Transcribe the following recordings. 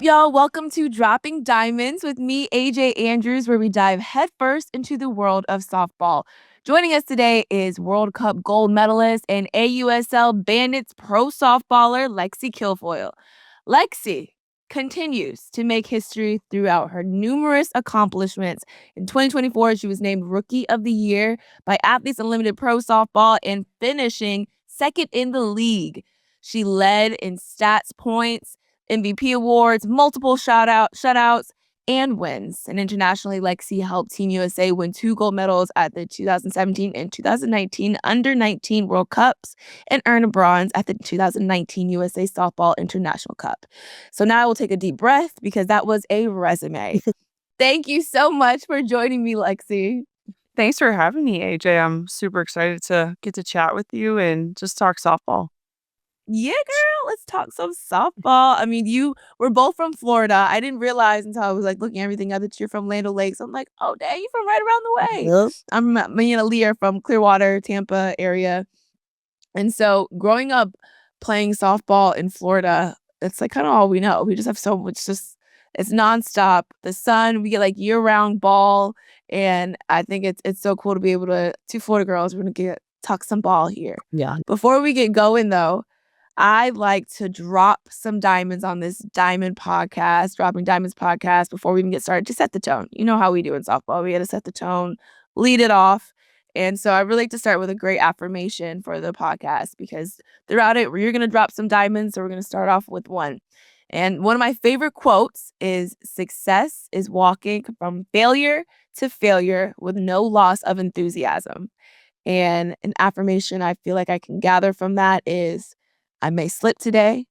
y'all? Welcome to Dropping Diamonds with me, AJ Andrews, where we dive headfirst into the world of softball. Joining us today is World Cup gold medalist and AUSL Bandits pro softballer Lexi Kilfoyl. Lexi continues to make history throughout her numerous accomplishments. In 2024, she was named Rookie of the Year by Athletes Unlimited Pro Softball and finishing second in the league. She led in stats points, MVP awards, multiple shutouts, and wins. And internationally, Lexi helped Team USA win 2 gold medals at the 2017 and 2019 Under-19 World Cups and earn a bronze at the 2019 USA Softball International Cup. So now I will take a deep breath because that was a resume. Thank you so much for joining me, Lexi. Thanks for having me, AJ. I'm super excited to get to chat with you and just talk softball. Yeah, girl, let's talk some softball. I mean, we're both from Florida. I didn't realize until I was looking everything up that you're from Land O'Lakes. I'm like, oh, dang, you're from right around the way. Yep. Me and Aaliyah are from Clearwater, Tampa area. And so growing up playing softball in Florida, it's kind of all we know. We just have so much, it's nonstop. The sun, we get year-round ball. And I think it's so cool to be able to, two Florida girls, we're going to talk some ball here. Yeah. Before we get going, though, I like to drop some diamonds on this Dropping Diamonds podcast before we even get started to set the tone. You know how we do in softball. We got to set the tone, lead it off. And so I really like to start with a great affirmation for the podcast because throughout it, you're going to drop some diamonds. So we're going to start off with one. And one of my favorite quotes is success is walking from failure to failure with no loss of enthusiasm. And an affirmation I feel like I can gather from that is I may slip today,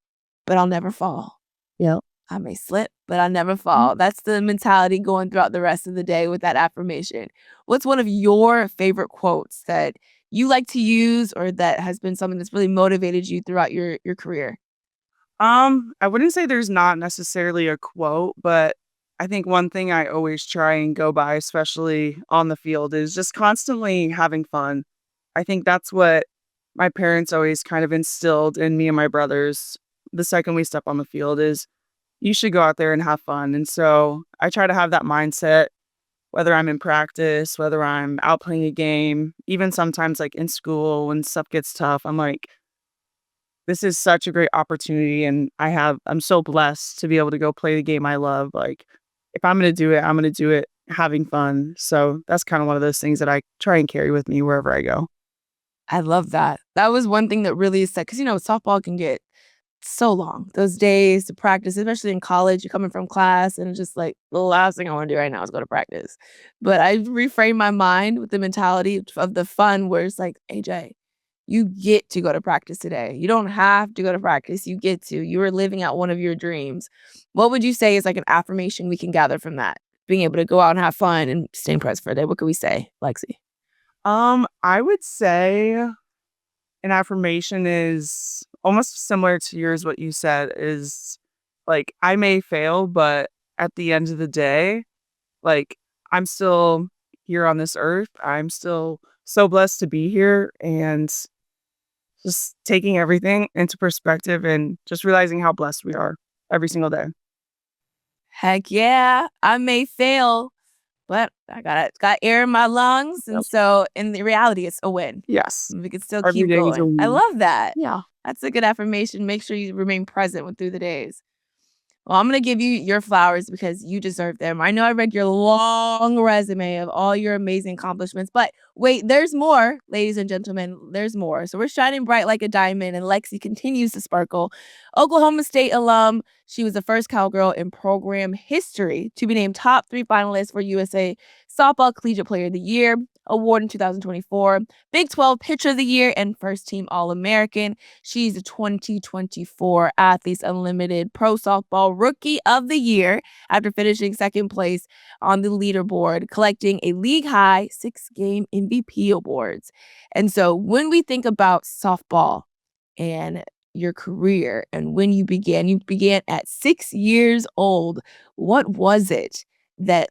but I'll never fall. Yep. I may slip, but I'll never fall. Mm-hmm. That's the mentality going throughout the rest of the day with that affirmation. What's one of your favorite quotes that you like to use or that has been something that's really motivated you throughout your career? I wouldn't say there's not necessarily a quote, but I think one thing I always try and go by, especially on the field, is just constantly having fun. I think that's what my parents always kind of instilled in me and my brothers the second we step on the field is you should go out there and have fun. And so I try to have that mindset, whether I'm in practice, whether I'm out playing a game, even sometimes in school when stuff gets tough, I'm like, this is such a great opportunity. And I'm so blessed to be able to go play the game I love. If I'm going to do it, I'm going to do it having fun. So that's kind of one of those things that I try and carry with me wherever I go. I love that. That was one thing that really said, because, softball can get so long. Those days to practice, especially in college, you're coming from class and it's just the last thing I want to do right now is go to practice. But I reframe my mind with the mentality of the fun where it's AJ, you get to go to practice today. You don't have to go to practice. You get to. You are living out one of your dreams. What would you say is an affirmation we can gather from that? Being able to go out and have fun and stay impressed for a day. What could we say, Lexi? I would say an affirmation is almost similar to yours. What you said is I may fail, but at the end of the day, I'm still here on this earth. I'm still so blessed to be here and just taking everything into perspective and just realizing how blessed we are every single day. Heck yeah, I may fail, but I got air in my lungs. And so in the reality, it's a win. Yes. We can still Every keep day is a going. I win. love that. Yeah. That's a good affirmation. Make sure you remain present through the days. Well, I'm going to give you your flowers because you deserve them. I know I read your long resume of all your amazing accomplishments, but wait, there's more, ladies and gentlemen. There's more. So we're shining bright like a diamond, and Lexi continues to sparkle. Oklahoma State alum, she was the first cowgirl in program history to be named top 3 finalists for USA Softball Collegiate Player of the Year award in 2024, Big 12 Pitcher of the Year, and first team All-American. She's the 2024 Athletes Unlimited Pro Softball Rookie of the Year after finishing second place on the leaderboard, collecting a league-high 6-game MVP awards. And so when we think about softball and your career and when you began at 6 years old. What was it that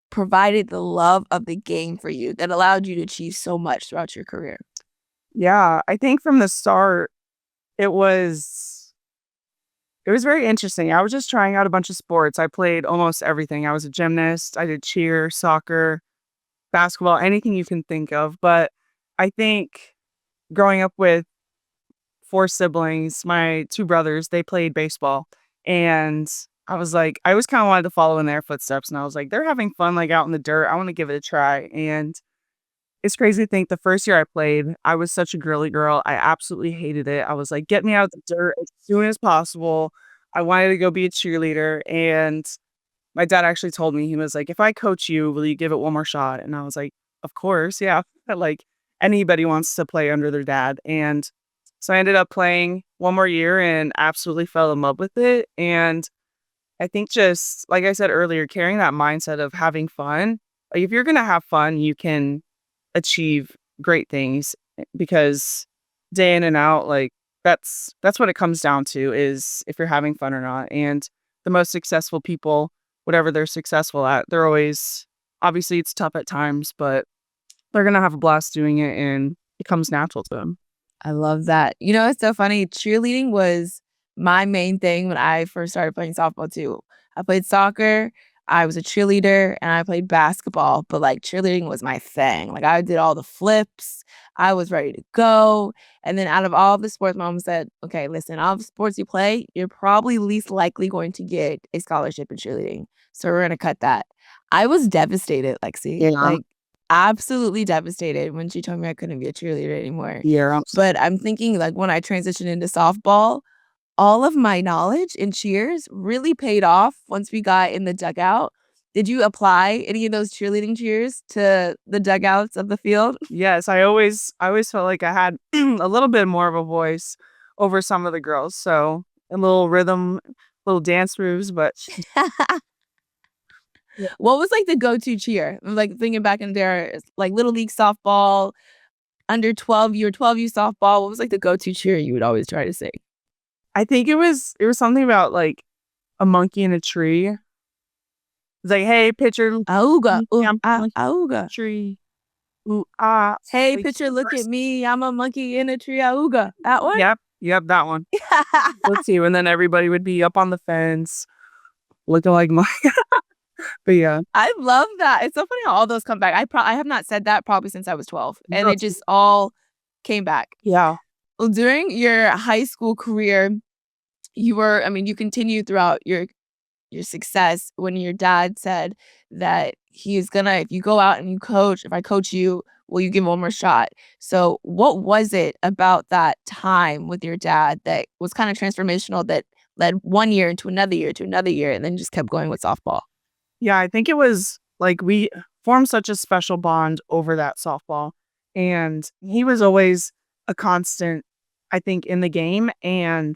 provided the love of the game for you that allowed you to achieve so much throughout your career? Yeah, I think from the start, it was It was very interesting. I was just trying out a bunch of sports. I played almost everything. I was a gymnast. I did cheer, soccer, basketball, anything you can think of. But I think growing up with 4 siblings, my 2 brothers, they played baseball. And I was like, I always kind of wanted to follow in their footsteps. And I was like, they're having fun like out in the dirt. I want to give it a try. And it's crazy to think the first year I played, I was such a girly girl. I absolutely hated it. I was like, get me out of the dirt as soon as possible. I wanted to go be a cheerleader. And my dad actually told me, he was like, if I coach you, will you give it one more shot? And I was like, of course. Yeah. Like anybody wants to play under their dad. And so I ended up playing one more year and absolutely fell in love with it. And I think just like I said earlier, carrying that mindset of having fun, like if you're going to have fun, you can achieve great things because day in and out, like that's what it comes down to is if you're having fun or not. And the most successful people, whatever they're successful at, they're always obviously it's tough at times, but they're gonna have a blast doing it and it comes natural to them. I love that. You know, it's so funny. Cheerleading was my main thing when I first started playing softball too. I played soccer, I was a cheerleader, and I played basketball, but like cheerleading was my thing. Like I did all the flips, I was ready to go. And then out of all the sports, mom said, okay, listen, all the sports you play, you're probably least likely going to get a scholarship in cheerleading. So we're gonna cut that. I was devastated, Lexi. Yeah. Like absolutely devastated when she told me I couldn't be a cheerleader anymore. Yeah. But I'm thinking, like, when I transitioned into softball, all of my knowledge in cheers really paid off once we got in the dugout. Did you apply any of those cheerleading cheers to the dugouts of the field? Yes, I always felt like I had a little bit more of a voice over some of the girls. So a little rhythm, little dance moves, but yeah. What was, like, the go-to cheer? Like, thinking back in there, like, little league softball, under 12, you were 12U softball. What was, like, the go-to cheer you would always try to sing? I think it was something about like a monkey in a tree. It's like, hey, pitcher, look Auga, at me, I'm a monkey in auga. a tree. Ooh, ah. Hey, Like, pitcher, look at first- me. I'm a monkey in a tree. Auga. That one? Yep, that one. Let's see. And then everybody would be up on the fence looking like my. But yeah, I love that. It's so funny how all those come back. I have not said that probably since I was 12, and no, it just all came back. yeah, Well, during your high school career, you continued throughout your success when your dad said that he's gonna, if you go out and you coach, if I coach you, will you give one more shot? So what was it about that time with your dad that was kind of transformational that led one year into another year to another year and then just kept going with softball? yeah. I think it was like we formed such a special bond over that softball, and he was always a constant, I think, in the game, and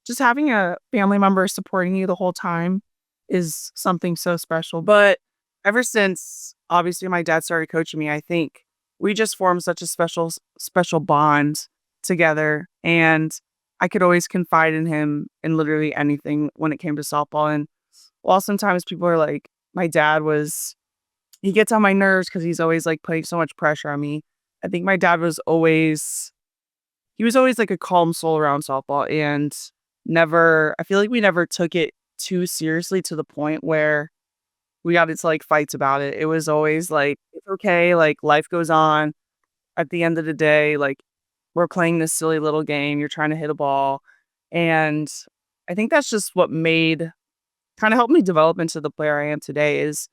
just having a family member supporting you the whole time is something so special. But ever since obviously my dad started coaching me, I think we just formed such a special bond together, and I could always confide in him in literally anything when it came to softball. And while sometimes people are like, my dad was, he gets on my nerves because he's always like putting so much pressure on me. I think my dad was always, he was always like a calm soul around softball, and I feel like we never took it too seriously to the point where we got into like fights about it. It was always like, it's okay. Like life goes on. At the end of the day, like we're playing this silly little game. You're trying to hit a ball. And I think that's just what kind of helped me develop into the player I am today is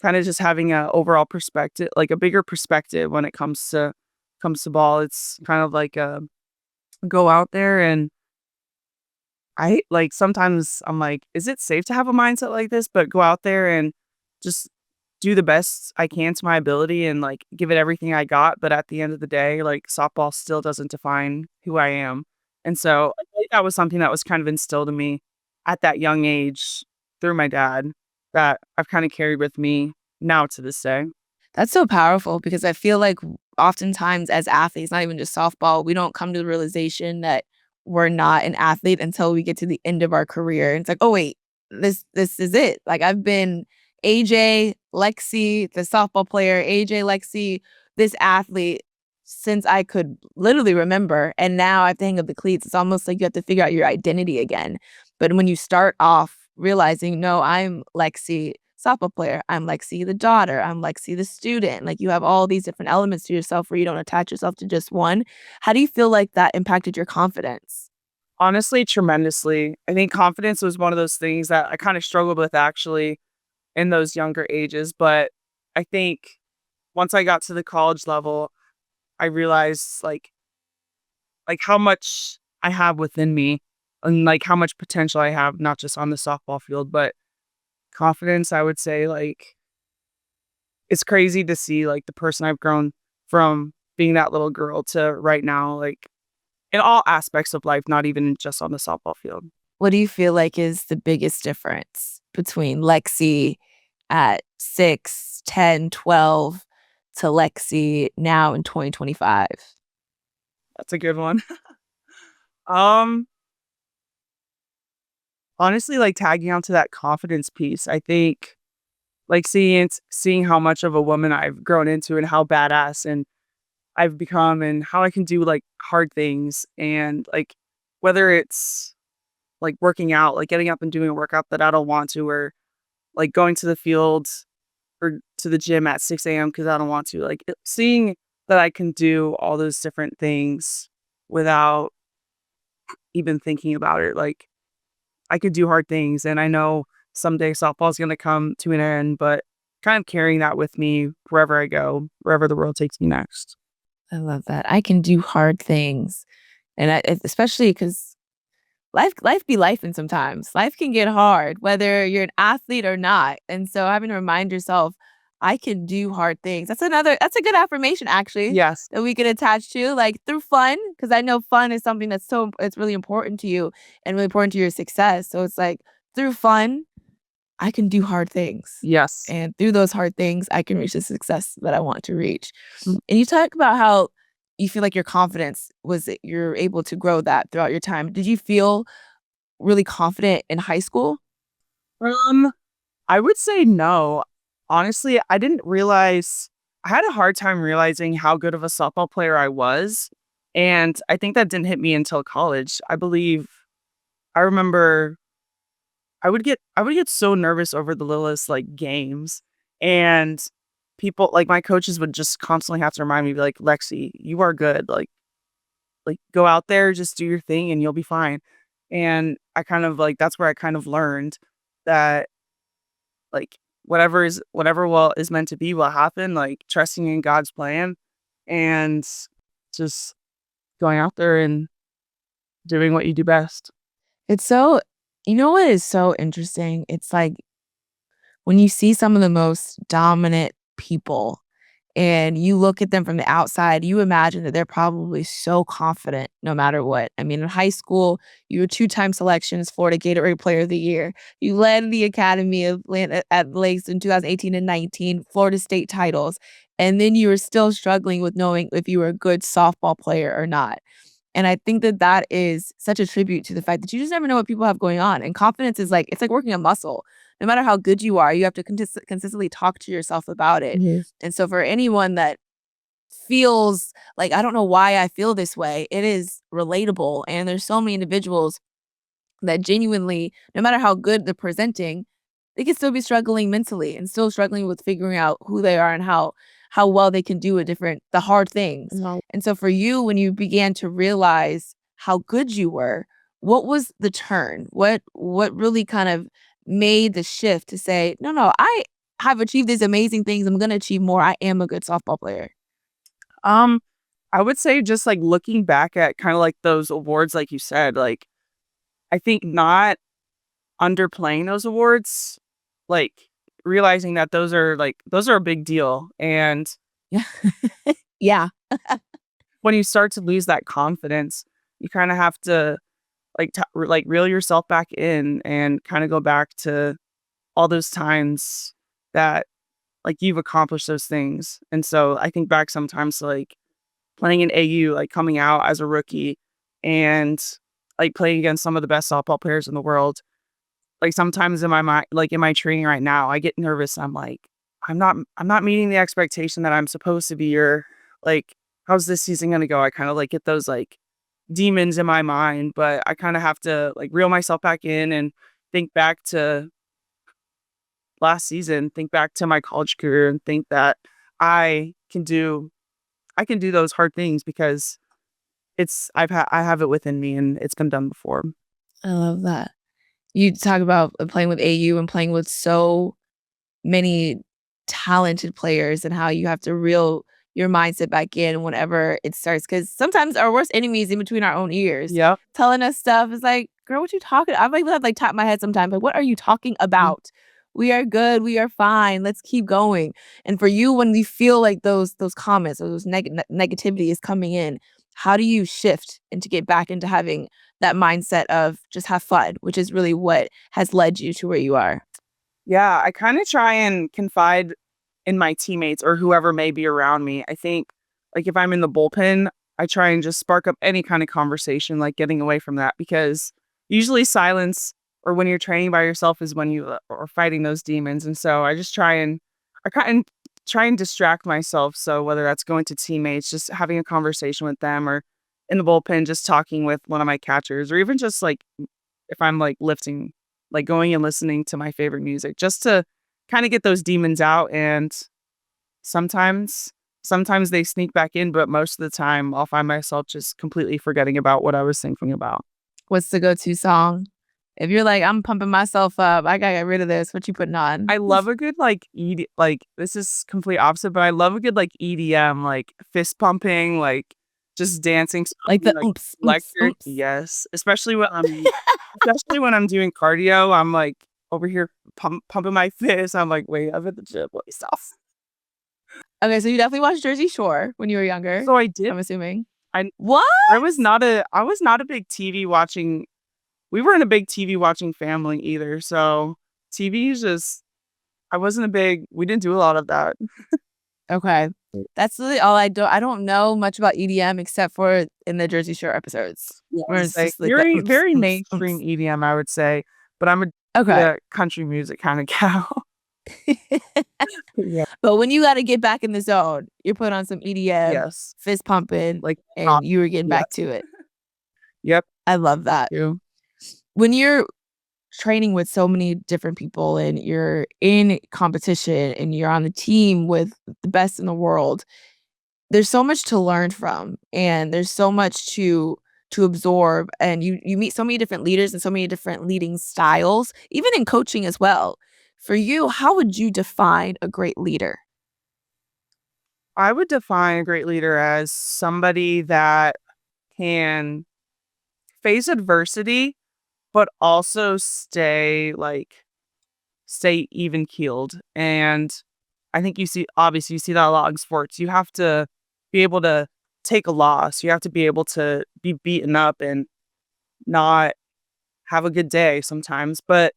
kind of just having a overall perspective, like a bigger perspective when it comes to ball. It's kind of like go out there, and I like sometimes I'm like, is it safe to have a mindset like this? But go out there and just do the best I can to my ability and like give it everything I got. But at the end of the day, like softball still doesn't define who I am. And so I think that was something that was kind of instilled in me at that young age through my dad that I've kind of carried with me now to this day. That's so powerful because I feel like oftentimes as athletes, not even just softball, we don't come to the realization that we're not an athlete until we get to the end of our career. And it's like, oh wait, this is it. Like I've been AJ, Lexi, the softball player, AJ, Lexi, this athlete since I could literally remember. And now I have to hang up the cleats. It's almost like you have to figure out your identity again. But when you start off realizing, no, I'm Lexi, softball player. I'm Lexi, the daughter. I'm Lexi, the student. Like you have all these different elements to yourself where you don't attach yourself to just one. How do you feel like that impacted your confidence? Honestly, tremendously. I think confidence was one of those things that I kind of struggled with actually in those younger ages. But I think once I got to the college level, I realized like how much I have within me and like how much potential I have, not just on the softball field, but confidence, I would say, like it's crazy to see like the person I've grown from being that little girl to right now, like in all aspects of life, not even just on the softball field. What do you feel like is the biggest difference between Lexi at 6, 10, 12 to Lexi now in 2025? That's a good one. Um, Honestly, like tagging on to that confidence piece, I think like seeing how much of a woman I've grown into and how badass and I've become and how I can do like hard things and like whether it's like working out, like getting up and doing a workout that I don't want to, or like going to the field or to the gym at 6 a.m. because I don't want to. Like seeing that I can do all those different things without even thinking about it. Like I could do hard things, and I know someday softball is going to come to an end, but kind of carrying that with me wherever I go, wherever the world takes me next. I love that. I can do hard things. And especially because life be lifing sometimes. Life can get hard, whether you're an athlete or not. And so having to remind yourself, I can do hard things. That's a good affirmation actually Yes. that we can attach to, like through fun, because I know fun is something it's really important to you and really important to your success. So it's like through fun, I can do hard things. Yes. And through those hard things, I can reach the success that I want to reach. Mm. And you talk about how you feel like your confidence you're able to grow that throughout your time. Did you feel really confident in high school? Um, I would say no. Honestly, I didn't realize I had a hard time realizing how good of a softball player I was. And I think that didn't hit me until college. I remember I would get so nervous over the littlest like games and people like my coaches would just constantly have to remind me be like, Lexi, you are good. Like go out there, just do your thing and you'll be fine. And I kind of like that's where I kind of learned that like whatever will is meant to be will happen, like trusting in God's plan and just going out there and doing what you do best. It's so you know what is so interesting? It's like when you see some of the most dominant people and you look at them from the outside, you imagine that they're probably so confident no matter what. I mean, in high school, you were two-time selections Florida Gatorade Player of the Year. You led the Academy of at Lakes in 2018 and 19, Florida State titles. And then you were still struggling with knowing if you were a good softball player or not. And I think that that is such a tribute to the fact that you just never know what people have going on. And confidence is like, it's like working a muscle. No matter how good you are, you have to consistently talk to yourself about it. Mhm. And so for anyone that feels like, I don't know why I feel this way, it is relatable. And there's so many individuals that genuinely, no matter how good they're presenting, they can still be struggling mentally and still struggling with figuring out who they are and how well they can do the hard things. No. And so for you, when you began to realize how good you were, what was the turn? What really kind of made the shift to say, no, no, I have achieved these amazing things. I'm gonna achieve more. I am a good softball player. Um, I would say just like looking back at kind of like those awards, like you said, like I think not underplaying those awards, like realizing that those are a big deal. And Yeah. Yeah. when you start to lose that confidence, you kind of have to like reel yourself back in and kind of go back to all those times that like you've accomplished those things. And so I think back sometimes to like playing in AU, like coming out as a rookie and like playing against some of the best softball players in the world. Like sometimes in my mind, like in my training right now, I get nervous. I'm like, I'm not meeting the expectation that I'm supposed to be, or like, how's this season gonna go? I kind of like get those like demons in my mind, but I kind of have to like reel myself back in and think back to last season, think back to my college career and think that I can do I can do those hard things because I have it within me and it's been done before. I love that. You talk about playing with AU and playing with so many talented players and how you have to reel your mindset back in whenever it starts. Because sometimes our worst enemy is in between our own ears, Yep. telling us stuff. It's like, girl, what you talking? I might have like tap my head sometimes. Like, what are you talking about? We are good. We are fine. Let's keep going. And for you, when you feel like those comments or those negativity is coming in, how do you shift and to get back into having that mindset of just have fun, which is really what has led you to where you are? Yeah, I kind of try and confide in my teammates or whoever may be around me. I think, like, if I'm in the bullpen, I try and just spark up any kind of conversation, like getting away from that because usually silence or when you're training by yourself is when you are fighting those demons. And so I kind of try and distract myself. So whether that's going to teammates, just having a conversation with them or in the bullpen, just talking with one of my catchers or even just like if I'm like lifting, like going and listening to my favorite music just to kind of get those demons out. And sometimes, sometimes they sneak back in, but most of the time I'll find myself just completely forgetting about what I was thinking about. What's the go-to song? If you're like, I'm pumping myself up, I gotta get rid of this. What you putting on? I love a good like like this is complete opposite, but I love a good like EDM, like fist pumping, like just dancing, Like the like oomph, oomph, electric. oomph. Yes, especially when I'm doing cardio. I'm like over here pumping my fist. I'm like, wait, I'm at the gym. Let me stop. Okay, so you definitely watched Jersey Shore when you were younger, So I did. I'm assuming. I What? I was not a big TV watching. We weren't a big TV watching family either. So TV is just I wasn't a big. We didn't do a lot of that. Okay. That's really all I don't know much about EDM except for in the Jersey Shore episodes, Yeah, where it's it's like just like the oomps, very oomps, oomps. mainstream EDM, I would say, but I'm a Okay. yeah, country music kinda gal. Yeah. But when you gotta get back in the zone, you're putting on some EDM, Yes. fist pumping, Like, and you were getting yeah. back to it. Yep. I love that. You. When you're training with so many different people and you're in competition and you're on the team with the best in the world, there's so much to learn from and there's so much to absorb and you meet so many different leaders and so many different leading styles, even in coaching as well. For you, how would you define a great leader? I would define a great leader as somebody that can face adversity, but also stay even keeled, and I think you see that a lot in sports. You have to be able to take a loss. You have to be able to be beaten up and not have a good day sometimes. But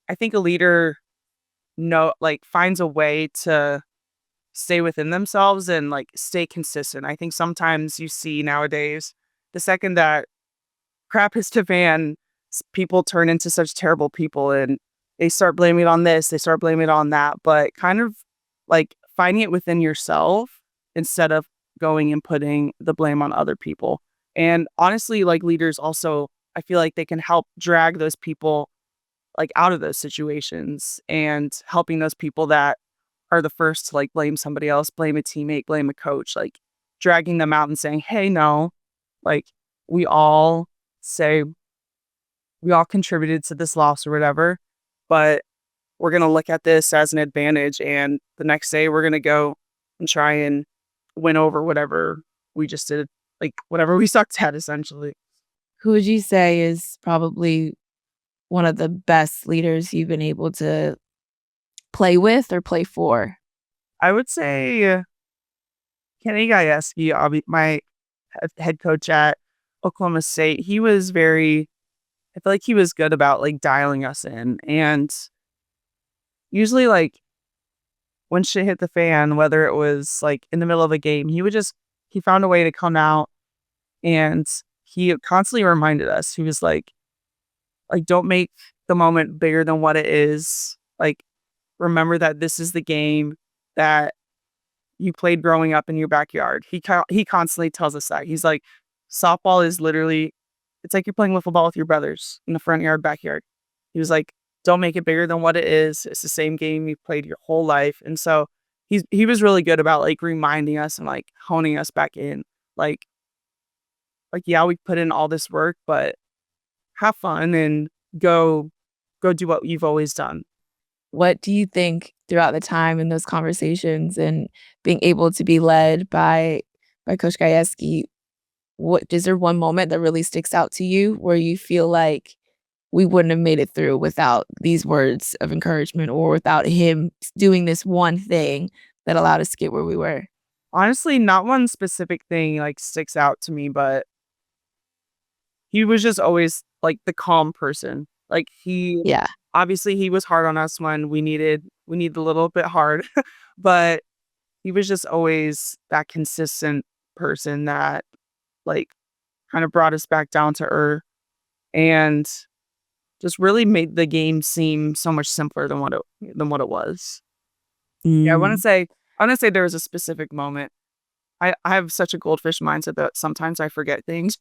I think a leader finds a way to stay within themselves and like stay consistent. I think sometimes you see nowadays the second that crap hits the fan, people turn into such terrible people and they start blaming it on this, they start blaming it on that, but kind of like finding it within yourself instead of going and putting the blame on other people. And honestly, like leaders also, I feel like they can help drag those people like out of those situations and helping those people that are the first to like blame somebody else, blame a teammate, blame a coach, like dragging them out and saying, hey, no, like we all say we all contributed to this loss or whatever, but we're going to look at this as an advantage. And the next day we're going to go and try and win over whatever we just did, like whatever we sucked at essentially. Who would you say is probably one of the best leaders you've been able to play with or play for? I would say Kenny Gajewski, my head coach at Oklahoma State, I feel like he was good about like dialing us in. And usually, like when shit hit the fan, whether it was like in the middle of a game, he found a way to come out and he constantly reminded us. He was like, don't make the moment bigger than what it is. Like, remember that this is the game that you played growing up in your backyard. He constantly tells us that. He's like, softball is literally, it's like you're playing wiffle ball with your brothers in the front yard, backyard. He was like, don't make it bigger than what it is. It's the same game you've played your whole life. And so he was really good about like reminding us and like honing us back in. Like, yeah, we put in all this work, but have fun and go do what you've always done. What do you think throughout the time in those conversations and being able to be led by Coach Gajewski, what is there one moment that really sticks out to you where you feel like we wouldn't have made it through without these words of encouragement or without him doing this one thing that allowed us to get where we were? Honestly, not one specific thing like sticks out to me, but he was just always like the calm person. Like Yeah. obviously he was hard on us when we needed a little bit hard, but he was just always that consistent person that like kind of brought us back down to earth and just really made the game seem so much simpler than what it was. Yeah, Mm. I want to say there was a specific moment. I have such a goldfish mindset that sometimes I forget things.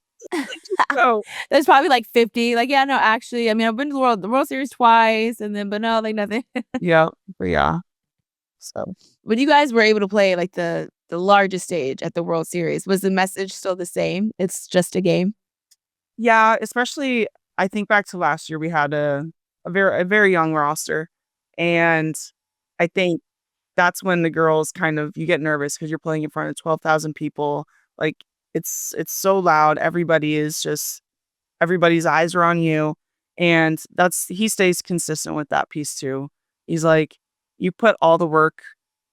So There's probably like 50. Like, yeah, no, actually, I mean, I've been to the World Series twice, and then, but no, like nothing. yeah, but yeah. So When you guys were able to play like the largest stage at the World Series, was the message still the same? It's just a game. yeah, especially I think back to last year we had a very young roster. And I think that's when the girls kind of you get nervous because you're playing in front of 12,000 people. Like it's so loud. Everybody's eyes are on you. And he stays consistent with that piece too. He's like, you put all the work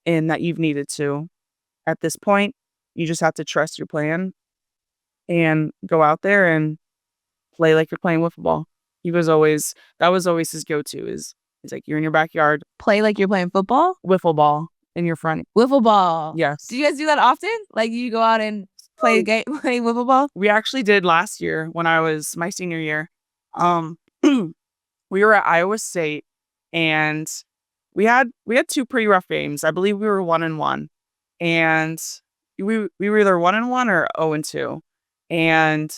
in that you've needed to. At this point, you just have to trust your plan and go out there and play like you're playing wiffle ball. That was always his go-to is he's like, you're in your backyard, Play like you're playing football? wiffle ball in your front. Wiffle ball. Yes. Do you guys do that often? Like you go out and play a game, play wiffle ball? We actually did last year when I was my senior year. We were at Iowa State and we had two pretty rough games. I believe we were 1-1. And we were either 1-1 or 0-2. And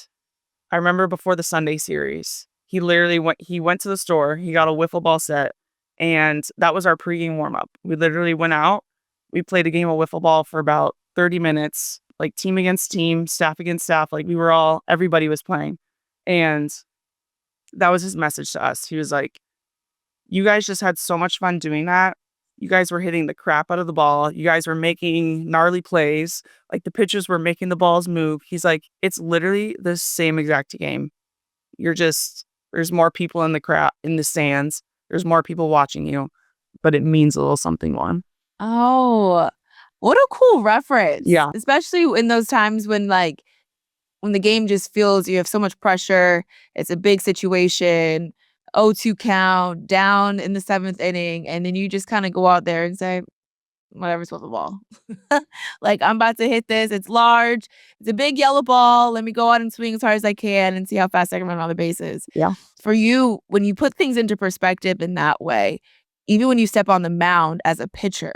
I remember before the Sunday series, he went to the store, he got a wiffle ball set, and that was our pregame warm up. We literally went out, we played a game of wiffle ball for about 30 minutes, like team against team, staff against staff, like everybody was playing. And that was his message to us. He was like, you guys just had so much fun doing that. You guys were hitting the crap out of the ball. You guys were making gnarly plays. Like the pitchers were making the balls move. He's like, it's literally the same exact game. There's more people in the stands. There's more people watching you, but it means a little something more. Oh, what a cool reference. Yeah. Especially in those times when the game just feels you have so much pressure. It's a big situation. 0-2 count, down in the 7th inning, and then you just kind of go out there and say, whatever's with the ball. Like, I'm about to hit this. It's large. It's a big yellow ball. Let me go out and swing as hard as I can and see how fast I can run on the bases. Yeah. For you, when you put things into perspective in that way, even when you step on the mound as a pitcher,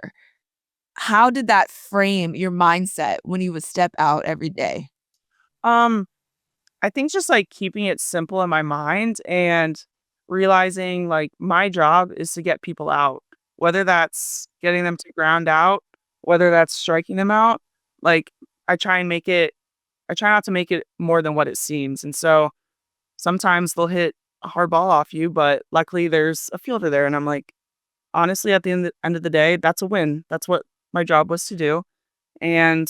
how did that frame your mindset when you would step out every day? I think just like keeping it simple in my mind and realizing like my job is to get people out, whether that's getting them to ground out, whether that's striking them out. Like I try not to make it more than what it seems. And so sometimes they'll hit a hard ball off you, but luckily there's a fielder there. And I'm like, honestly, at the end of the day, that's a win. That's what my job was to do and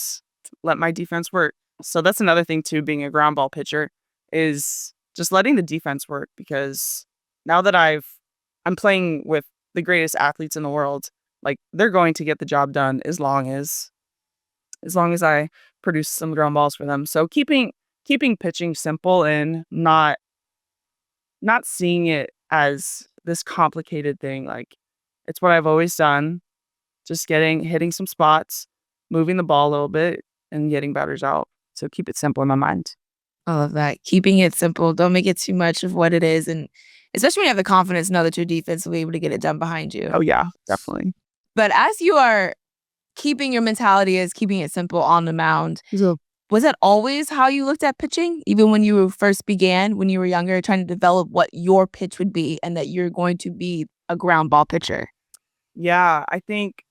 let my defense work. So that's another thing too, being a ground ball pitcher is just letting the defense work because now that I'm playing with the greatest athletes in the world, like they're going to get the job done as long as I produce some ground balls for them. So keeping pitching simple and not seeing it as this complicated thing. Like it's what I've always done. Just hitting some spots, moving the ball a little bit and getting batters out. So keep it simple in my mind. I love that. Keeping it simple. Don't make it too much of what it is. And especially when you have the confidence to know that your defense will be able to get it done behind you. Oh, yeah, definitely. But as you are keeping your mentality as keeping it simple on the mound, Was that always how you looked at pitching? Even when you first began, when you were younger, trying to develop what your pitch would be and that you're going to be a ground ball pitcher? Yeah, I think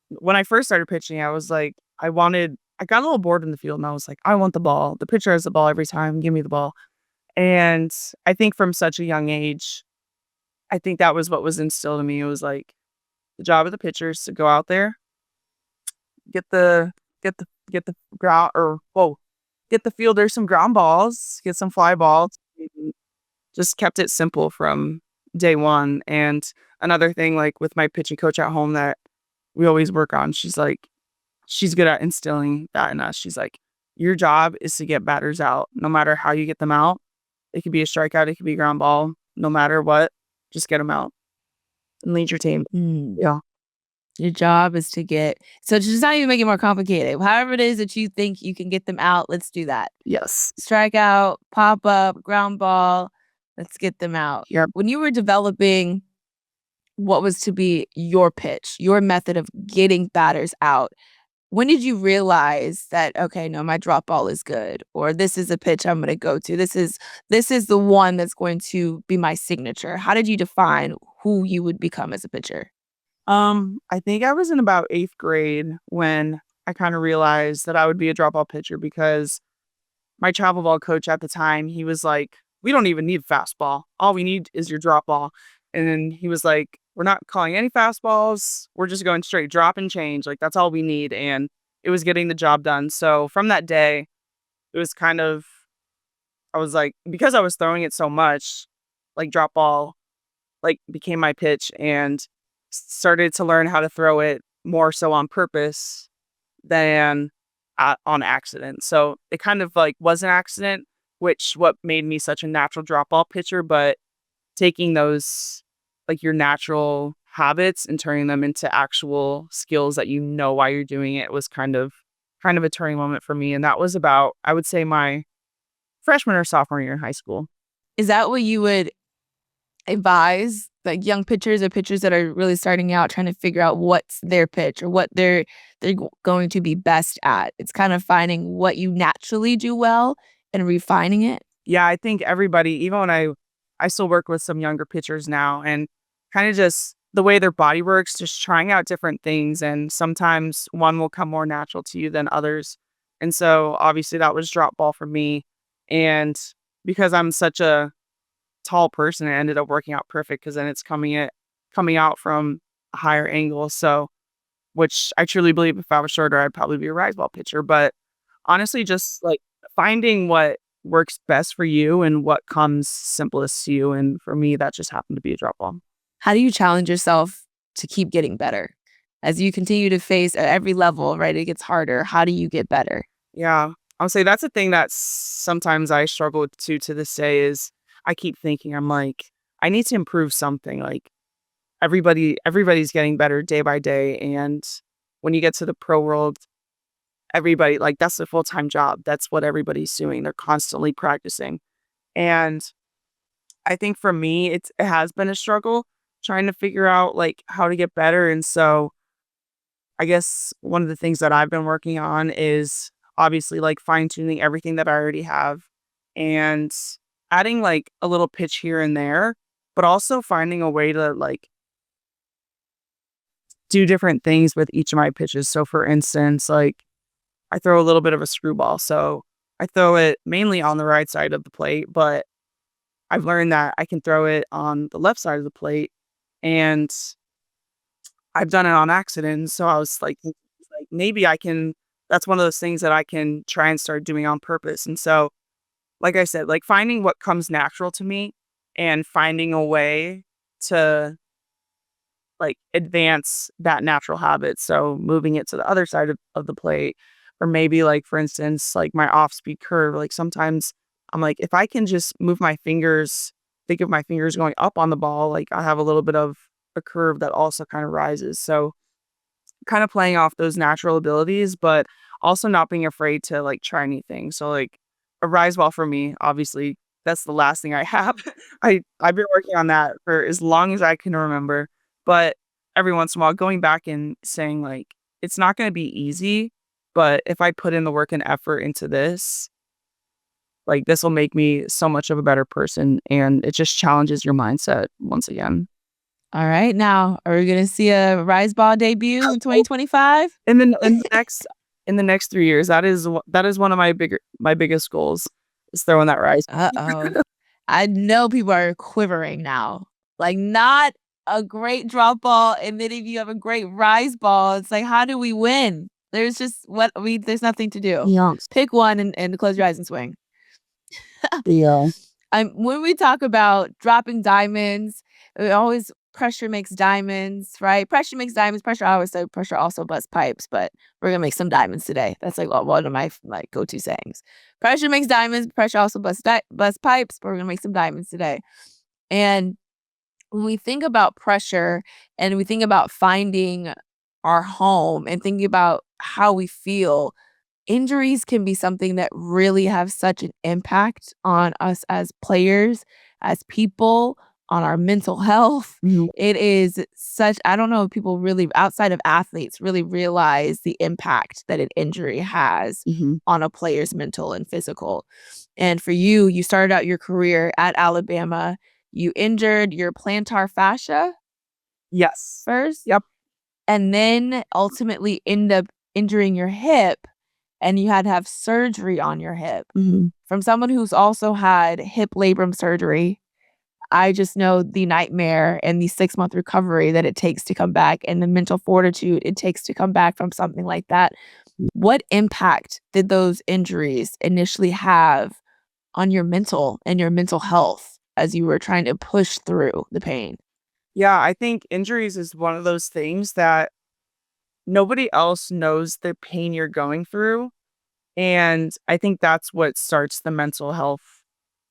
when I first started pitching, I was like, I got a little bored in the field and I was like, I want the ball. The pitcher has the ball every time. Give me the ball. And I think from such a young age, I think that was what was instilled in me. It was like the job of the pitcher is to go out there, get the get the ground or whoa, get the fielder some ground balls, get some fly balls. And just kept it simple from day one. And another thing, like with my pitching coach at home that we always work on, she's good at instilling that in us. She's like, your job is to get batters out, no matter how you get them out. It could be a strikeout, it could be a ground ball, no matter what, just get them out and lead your team. Mm. Yeah. Your job is to get so just not even make it more complicated. However it is that you think you can get them out, let's do that. Yes. Strikeout, pop up, ground ball, let's get them out. Yep. When you were developing what was to be your pitch, your method of getting batters out, when did you realize that, okay, no, my drop ball is good, or this is a pitch I'm going to go to? This is the one that's going to be my signature. How did you define who you would become as a pitcher? I think I was in about 8th grade when I kind of realized that I would be a drop ball pitcher because my travel ball coach at the time, he was like, we don't even need fastball. All we need is your drop ball. And then he was like, we're not calling any fastballs. We're just going straight drop and change. Like that's all we need. And it was getting the job done. So from that day, it was kind of, I was like, because I was throwing it so much, like drop ball, like became my pitch and started to learn how to throw it more so on purpose than on accident. So it kind of like was an accident, which what made me such a natural drop ball pitcher. But taking those like your natural habits and turning them into actual skills that you know why you're doing it was kind of a turning moment for me. And that was about, I would say, my freshman or sophomore year in high school. Is that what you would advise like young pitchers or pitchers that are really starting out trying to figure out what's their pitch or what they're going to be best at? It's kind of finding what you naturally do well and refining it. Yeah, I think everybody, even when I still work with some younger pitchers now and kind of just the way their body works, just trying out different things. And sometimes one will come more natural to you than others. And so obviously that was drop ball for me. And because I'm such a tall person, it ended up working out perfect because then it's coming out from a higher angle. So which I truly believe if I was shorter, I'd probably be a rise ball pitcher. But honestly, just like finding what works best for you and what comes simplest to you. And for me, that just happened to be a drop ball. How do you challenge yourself to keep getting better? As you continue to face at every level, right? It gets harder. How do you get better? Yeah. I'll say that's a thing that sometimes I struggle with to this day is I keep thinking, I'm like, I need to improve something. Like everybody's getting better day by day. And when you get to the pro world, everybody like that's a full-time job. That's what everybody's doing. They're constantly practicing. And I think for me, it has been a struggle trying to figure out like how to get better. And so I guess one of the things that I've been working on is obviously like fine tuning everything that I already have and adding like a little pitch here and there, but also finding a way to like do different things with each of my pitches. So for instance, like I throw a little bit of a screwball. So I throw it mainly on the right side of the plate, but I've learned that I can throw it on the left side of the plate. And I've done it on accident. So I was like maybe I can, that's one of those things that I can try and start doing on purpose. And so, like I said, like finding what comes natural to me and finding a way to like advance that natural habit. So moving it to the other side of the plate, or maybe like, for instance, like my off speed curve, like sometimes I'm like, if I can just move my fingers, think of my fingers going up on the ball, like I have a little bit of a curve that also kind of rises. So kind of playing off those natural abilities, but also not being afraid to like try anything. So like a rise ball for me, obviously that's the last thing I have. I've been working on that for as long as I can remember. But every once in a while going back and saying like it's not going to be easy, but if I put in the work and effort into this, like, this will make me so much of a better person, and it just challenges your mindset once again. All right. Now, are we going to see a Rise Ball debut in 2025? In the next 3 years, that is one of my biggest goals, is throwing that rise. Uh-oh. I know people are quivering now. Like, not a great drop ball, and then if you have a great rise ball, it's like, how do we win? There's just there's nothing to do. Yonce. Pick one and close your eyes and swing. Yeah. When we talk about dropping diamonds, we always pressure makes diamonds, right? Pressure makes diamonds. Pressure, I always say pressure also busts pipes, but we're gonna make some diamonds today. That's like one of my like go-to sayings. Pressure makes diamonds. Pressure also busts pipes, but we're gonna make some diamonds today. And when we think about pressure and we think about finding our home and thinking about how we feel, injuries can be something that really have such an impact on us as players, as people, on our mental health. Mhm. It is such, I don't know if people really, outside of athletes, really realize the impact that an injury has Mhm. on a player's mental and physical. And for you, you started out your career at Alabama. You injured your plantar fascia Yes. first. Yep. And then ultimately end up injuring your hip, and you had to have surgery on your hip. Mhm. From someone who's also had hip labrum surgery, I just know the nightmare and the 6-month recovery that it takes to come back and the mental fortitude it takes to come back from something like that. What impact did those injuries initially have on your mental and your mental health as you were trying to push through the pain? Yeah, I think injuries is one of those things that nobody else knows the pain you're going through, and I think that's what starts the mental health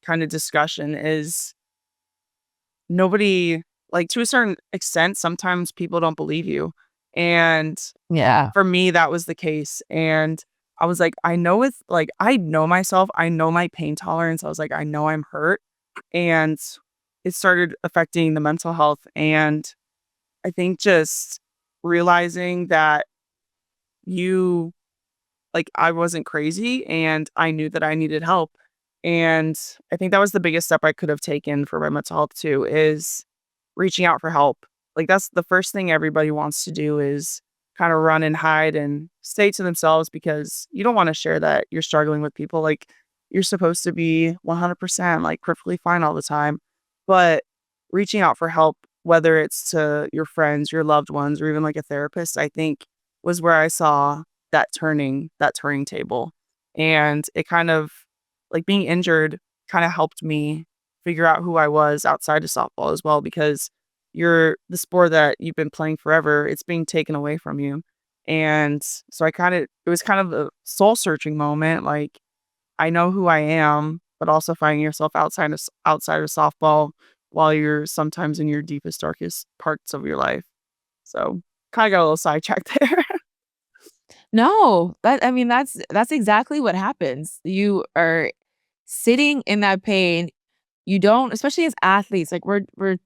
kind of discussion is nobody, like, to a certain extent, sometimes people don't believe you, and Yeah. for me, that was the case, and I was like, I know it's like, I know myself, I know my pain tolerance, I was like, I know I'm hurt, and it started affecting the mental health, and I think just realizing that you like, I wasn't crazy and I knew that I needed help. And I think that was the biggest step I could have taken for my mental health too, is reaching out for help. Like, that's the first thing everybody wants to do is kind of run and hide and stay to themselves because you don't want to share that you're struggling with people. Like, you're supposed to be 100% like perfectly fine all the time. But reaching out for help, whether it's to your friends, your loved ones, or even like a therapist, I think was where I saw that turning table. And it kind of like being injured kind of helped me figure out who I was outside of softball as well because you're the sport that you've been playing forever, it's being taken away from you. And so it was kind of a soul searching moment. Like, I know who I am, but also finding yourself outside of softball while you're sometimes in your deepest, darkest parts of your life. So kind of got a little sidetracked there. No, I mean, that's exactly what happens. You are sitting in that pain. You don't, especially as athletes, like we're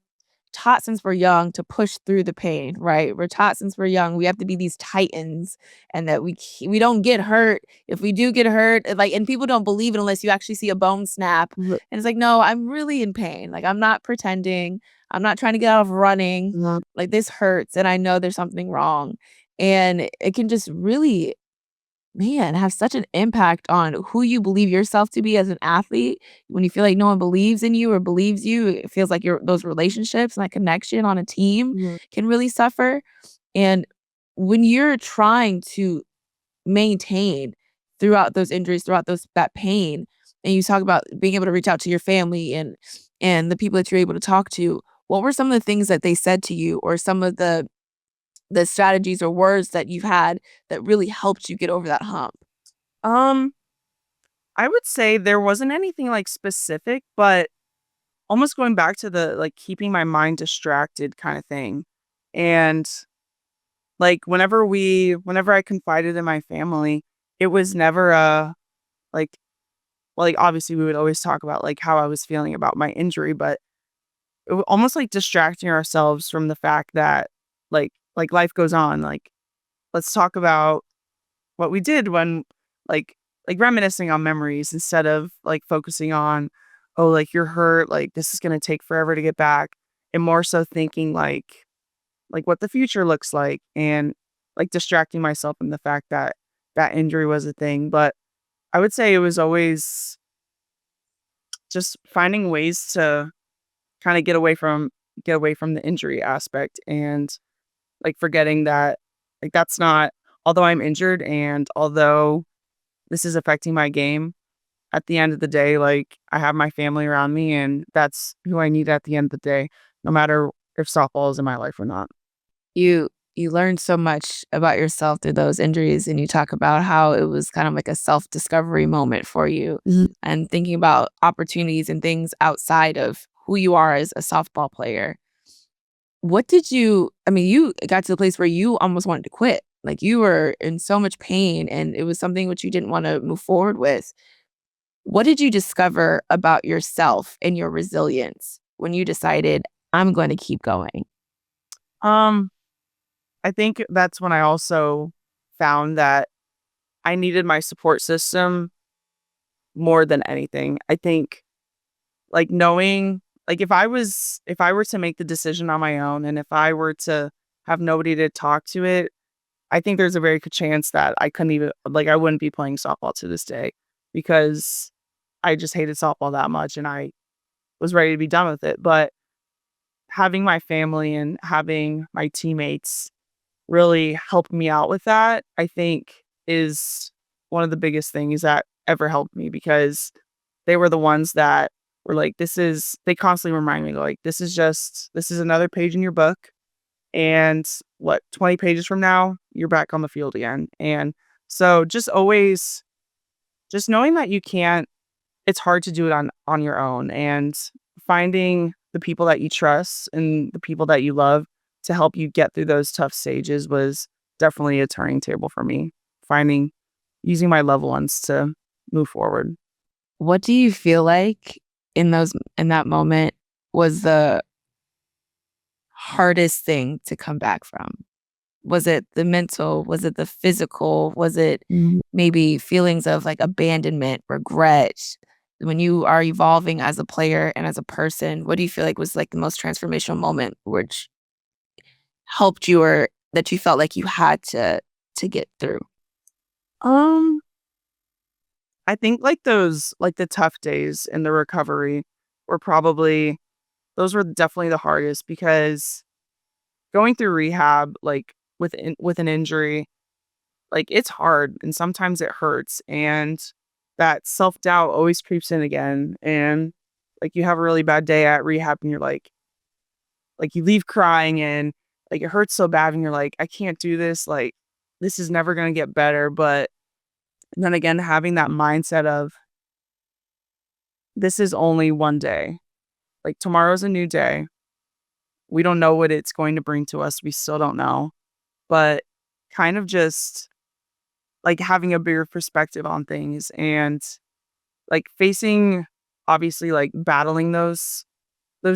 taught since we're young to push through the pain, right? We're taught since we're young we have to be these titans and that we don't get hurt. If we do get hurt, like, and people don't believe it unless you actually see a bone snap. Mhm. And it's like, no, I'm really in pain. Like, I'm not pretending. I'm not trying to get out of running. Mhm. Like, this hurts and I know there's something wrong. And it can just really, man, have such an impact on who you believe yourself to be as an athlete. When you feel like no one believes in you or believes you, it feels like those relationships and that connection on a team Mhm. can really suffer. And when you're trying to maintain throughout those injuries, throughout that pain, and you talk about being able to reach out to your family and the people that you're able to talk to, what were some of the things that they said to you or some of the strategies or words that you've had that really helped you get over that hump? Um, I would say there wasn't anything like specific, but almost going back to the like keeping my mind distracted kind of thing. And like whenever I confided in my family, it was never like like obviously we would always talk about like how I was feeling about my injury, but almost like distracting ourselves from the fact that like life goes on. Like, let's talk about what we did when like reminiscing on memories instead of like focusing on, oh, like you're hurt, like this is gonna take forever to get back, and more so thinking like what the future looks like, and like distracting myself from the fact that that injury was a thing. But I would say it was always just finding ways to kind of get away from the injury aspect, and like forgetting that like that's not, although I'm injured and although this is affecting my game, at the end of the day, like I have my family around me and that's who I need at the end of the day, no matter if softball is in my life or not. You learn so much about yourself through those injuries, and you talk about how it was kind of like a self-discovery moment for you, Mhm. and thinking about opportunities and things outside of who you are as a softball player. What did you I mean, you got to the place where you almost wanted to quit. Like, you were in so much pain, and it was something which you didn't wanna move forward with. What did you discover about yourself and your resilience when you decided, "I'm gonna keep going"? Um, I think that's when I also found that I needed my support system more than anything. I think like knowing like if I were to make the decision on my own and if I were to have nobody to talk to it, I think there's a very good chance that I couldn't even like I wouldn't be playing softball to this day because I just hated softball that much and I was ready to be done with it. But having my family and having my teammates really helped me out with that, I think is one of the biggest things that ever helped me because they were the ones that were like, they constantly remind me, like, this is another page in your book. And what, 20 pages from now, you're back on the field again. And so just knowing that you can't, it's hard to do it on your own and finding the people that you trust and the people that you love to help you get through those tough stages was definitely a turning table for me. Finding, using my loved ones to move forward. What do you feel like in that moment was the hardest thing to come back from? Was it the mental? Was it the physical? Was it maybe feelings of, like, abandonment, regret? When you are evolving as a player and as a person, what do you feel like was, like, the most transformational moment which helped you or that you felt like you had to get through? Um, I think like those like the tough days in the recovery were probably those were definitely the hardest because going through rehab like with an injury, like it's hard and sometimes it hurts and that self-doubt always creeps in again and like you have a really bad day at rehab and you're like you leave crying and like it hurts so bad and you're like I can't do this, like this is never going to get better, but then again having that mindset of this is only one day. Like tomorrow's a new day. We don't know what it's going to bring to us. We still don't know. But kind of just like having a bigger perspective on things and like facing obviously like battling those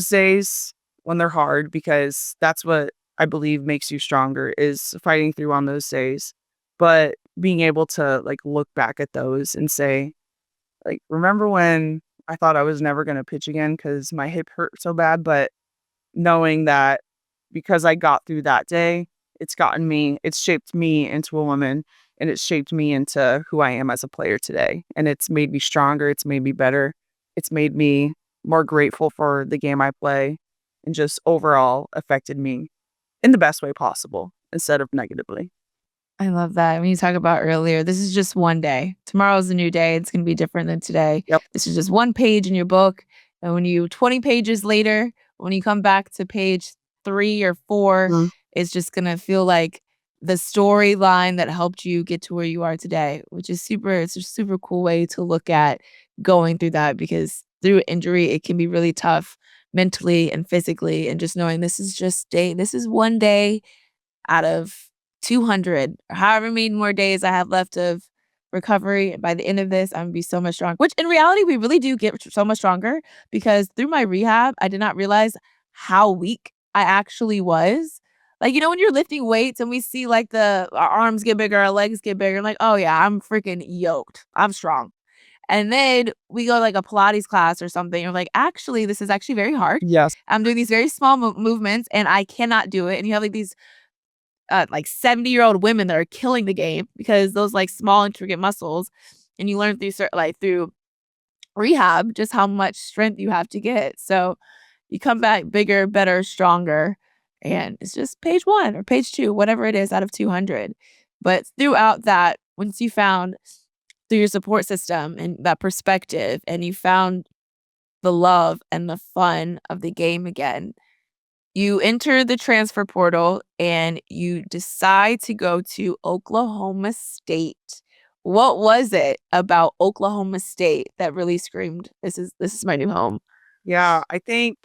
days when they're hard because that's what I believe makes you stronger is fighting through on those days. But being able to like look back at those and say, like, remember when I thought I was never gonna pitch again because my hip hurt so bad, but knowing that because I got through that day, it's shaped me into a woman, and it's shaped me into who I am as a player today, and it's made me stronger, it's made me better, it's made me more grateful for the game I play, and just overall affected me in the best way possible instead of negatively. I love that. When you talk about earlier, this is just one day. Tomorrow's a new day. It's gonna be different than today. Yep. This is just one page in your book. And when you 20 pages later, when you come back to page 3 or 4, Mhm. it's just gonna feel like the storyline that helped you get to where you are today, which is it's a super cool way to look at going through that because through injury, it can be really tough mentally and physically. And just knowing this is one day out of 200 or however many more days I have left of recovery. By the end of this, I'm gonna be so much stronger, which in reality, we really do get so much stronger because through my rehab, I did not realize how weak I actually was. Like, when you're lifting weights and we see like our arms get bigger, our legs get bigger, I'm like, oh yeah, I'm freaking yoked. I'm strong. And then we go to like a Pilates class or something. You're like, actually, this is actually very hard. Yes. I'm doing these very small movements and I cannot do it. And you have like these like 70-year-old women that are killing the game because those like small intricate muscles, and you learn through rehab just how much strength you have to get. So you come back bigger, better, stronger, and it's just page 1 or page 2, whatever it is out of 200. But throughout that, once you found through your support system and that perspective, and you found the love and the fun of the game again, you enter the transfer portal and you decide to go to Oklahoma State. What was it about Oklahoma State that really screamed, this is my new home? Yeah, I think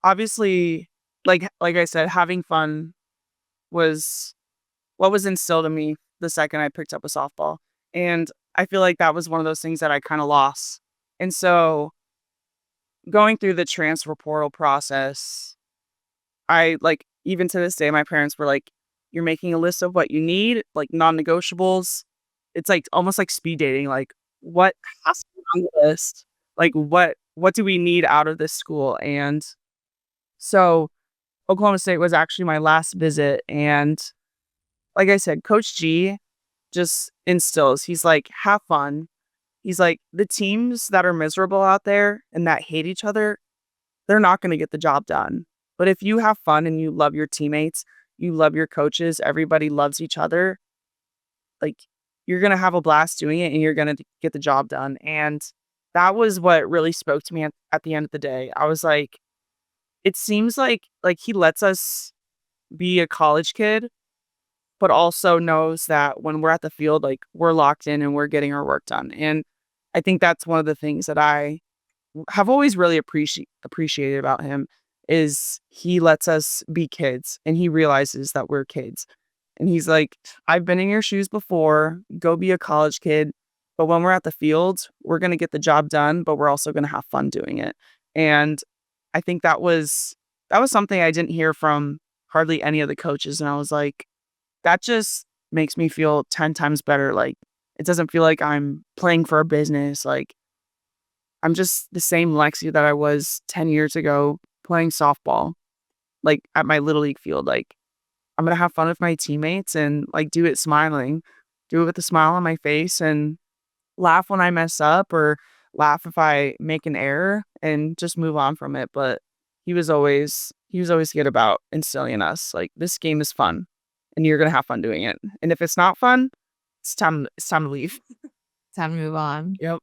obviously, like I said, having fun was what was instilled in me the second I picked up a softball. And I feel like that was one of those things that I kind of lost. And so going through the transfer portal process, I like, even to this day, my parents were like, you're making a list of what you need, like non-negotiables. It's like almost like speed dating. Like, what has to be on the list? Like, what do we need out of this school? And so Oklahoma State was actually my last visit. And like I said, Coach G just instills, he's like, have fun. He's like, the teams that are miserable out there and that hate each other, they're not going to get the job done. But if you have fun and you love your teammates, you love your coaches, everybody loves each other, like, you're going to have a blast doing it and you're going to get the job done. And that was what really spoke to me at the end of the day. I was like, it seems like he lets us be a college kid, but also knows that when we're at the field, like, we're locked in and we're getting our work done. And I think that's one of the things that I have always really appreciated about him is he lets us be kids and he realizes that we're kids. And he's like, I've been in your shoes before. Go be a college kid. But when we're at the field, we're going to get the job done, but we're also going to have fun doing it. And I think that was something I didn't hear from hardly any of the coaches. And I was like, that just makes me feel 10 times better. Like, it doesn't feel like I'm playing for a business. Like, I'm just the same Lexi that I was 10 years ago playing softball, like at my little league field. Like, I'm going to have fun with my teammates and like do it smiling, do it with a smile on my face and laugh when I mess up or laugh if I make an error and just move on from it. But he was always good about instilling in us like, this game is fun and you're going to have fun doing it. And if it's not fun, it's time to leave. Time to move on. Yep.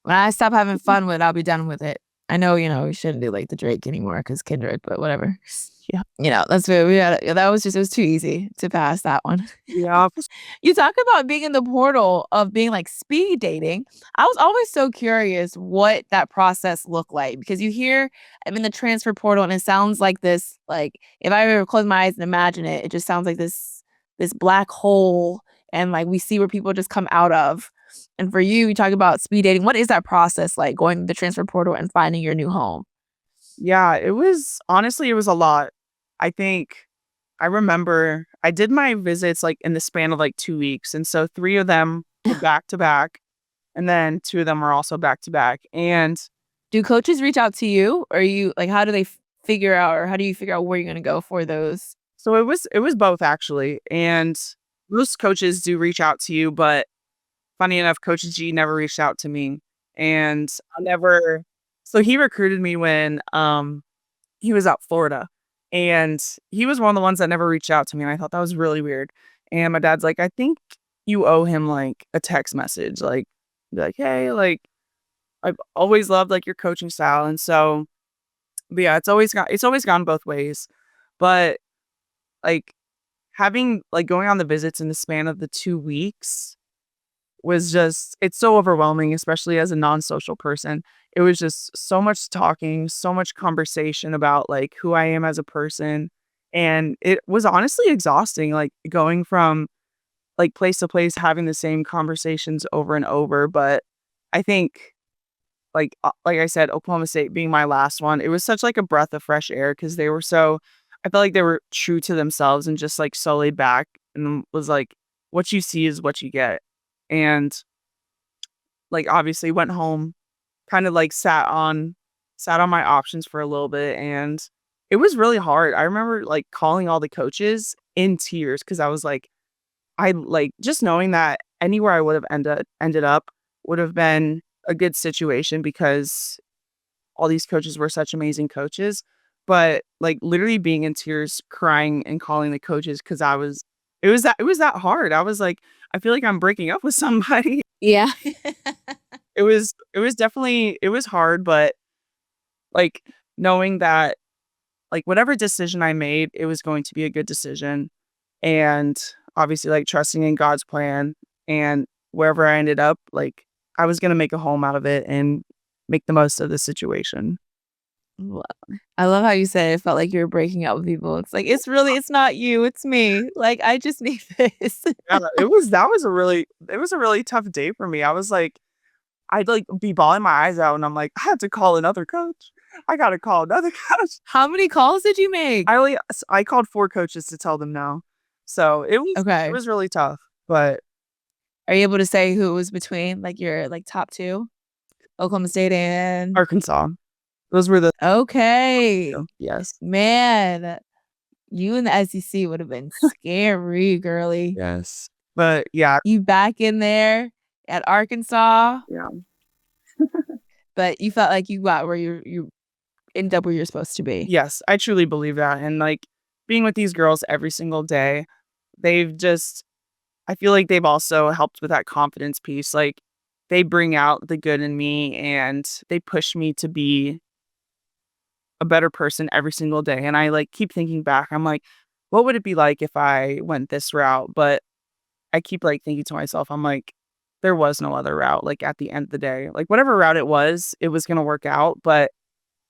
When I stop having fun with it, I'll be done with it. I know, we shouldn't do like the Drake anymore because Kindred, but whatever. Yeah. That's what that was it was too easy to pass that one. Yeah. You talk about being in the portal of being like speed dating. I was always so curious what that process looked like because you hear I'm in the transfer portal and it sounds like this, like if I ever close my eyes and imagine it, it just sounds like this black hole and like we see where people just come out of. And for you talk about speed dating. What is that process like going to the transfer portal and finding your new home? Yeah, it was a lot. I think I remember I did my visits like in the span of like 2 weeks. And so 3 of them were back to back. And then 2 of them were also back to back. And Do coaches reach out to you or you like how do they figure out or how do you figure out where you're going to go for those? so it was both actually. And most coaches do reach out to you, but funny enough, Coach G never reached out to me. And so he recruited me when he was out Florida. And he was one of the ones that never reached out to me. And I thought that was really weird. And my dad's like, I think you owe him like a text message, like, be like, hey, like, I've always loved like your coaching style. And so, but yeah, it's always gone both ways. But like having like going on the visits in the span of the 2 weeks was just, it's so overwhelming, especially as a non-social person. It was just so much talking, so much conversation about like who I am as a person. And it was honestly exhausting, like going from like place to place, having the same conversations over and over. But I think like I said, Oklahoma State being my last one, it was such like a breath of fresh air because they were so I felt like they were true to themselves and just, like, so laid back and was like, "What you see is what you get." And, like, obviously went home, kinda, like, sat on my options for a little bit, and it was really hard. I remember, like, calling all the coaches in tears because I was like just knowing that anywhere I would have ended up would have been a good situation because all these coaches were such amazing coaches, but, like, literally being in tears, crying, and calling the coaches because it was that hard. I was like, "I feel like I'm breaking up with somebody." Yeah. It was hard, but, like, knowing that, like, whatever decision I made, it was going to be a good decision, and obviously, like, trusting in God's plan, and wherever I ended up, like, I was gonna make a home out of it and make the most of the situation. Well, I love how you said it felt like you were breaking up with people. It's like, it's not you, it's me. Like, I just need this. Yeah, it was a really tough day for me. I was like I'd, like, be bawling my eyes out, and I'm like, "I have to call another coach. I gotta call another coach." How many calls did you make? I called 4 coaches to tell them no. So, it Okay. was really tough, but Are you able to say who it was between, like, your, like, top 2? Oklahoma State and Arkansas, those were the okay. 2. Yes. Man, you and the SEC would have been scary, girly. Yes. But, yeah, You back in there at Arkansas, yeah. but you felt like you got where you ended up where you're supposed to be. Yes, I truly believe that, and, like, being with these girls every single day, they've just I feel like they've also helped with that confidence piece, like, they bring out the good in me, and they push me to be a better person every single day, and I, like, keep thinking back, I'm like, "What would it be like if I went this route?" But I keep, like, thinking to myself, I'm like, "There was no other route," like, at the end of the day. Like, whatever route it was gonna work out, but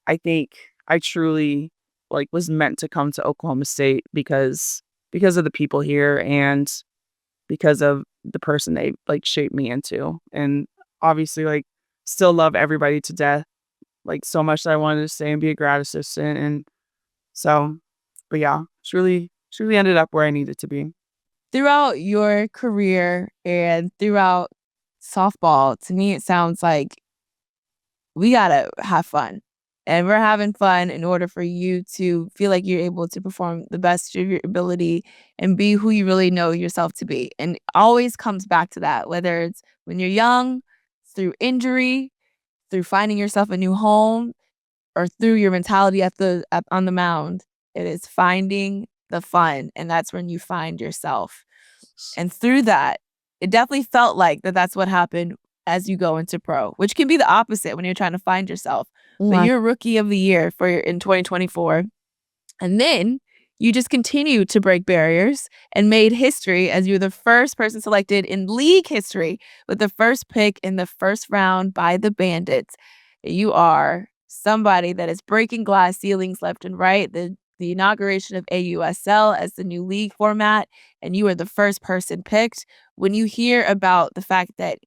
I think I truly, like, was meant to come to Oklahoma State because of the people here and because of the person they, like, shaped me into, and obviously, like, still love everybody to death, like, so much that I wanted to stay and be a grad assistant, and so but yeah, it's really ended up where I needed to be. Throughout your career and throughout softball, to me, it sounds like we gotta have fun. And we're having fun in order for you to feel like you're able to perform the best of your ability and be who you really know yourself to be. And it always comes back to that, whether it's when you're young, through injury, through finding yourself a new home, or through your mentality on the mound. It is finding the fun, and that's when you find yourself. And through that, it definitely felt like that's what happened as you go into pro, which can be the opposite when you're trying to find yourself. But Right. you're rookie of the year in 2024. And then you just continued to break barriers and made history as you're the first person selected in league history with the first pick in the first round by the Bandits. You are somebody that is breaking glass ceilings left and right. The inauguration of AUSL as the new league format, and you are the first person picked. When you hear about the fact that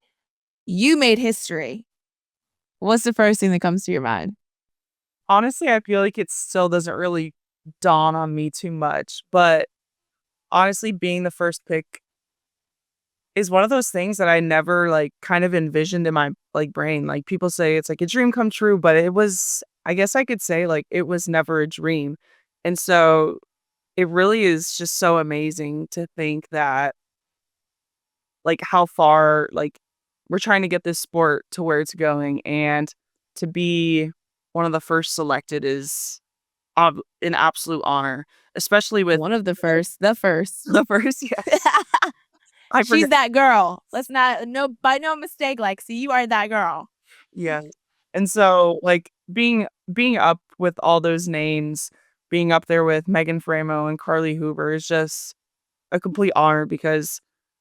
you made history, what's the first thing that comes to your mind? Honestly, I feel like it still doesn't really dawn on me too much, but honestly, being the first pick is one of those things that I never, like, kind of envisioned in my, like, brain. Like, people say it's like a dream come true, but it was I guess I could say, like, it was never a dream. And so, it really is just so amazing to think that, like, how far, like, we're trying to get this sport to where it's going, and to be one of the first selected is an absolute honor, especially with One of the first. the first yes. I She's forget that girl. Let's not no by no mistake, Lexi, you are that girl. yeah. And so, like, being up with all those names, being up there with Megan Framo and Carly Hoover is just a complete honor because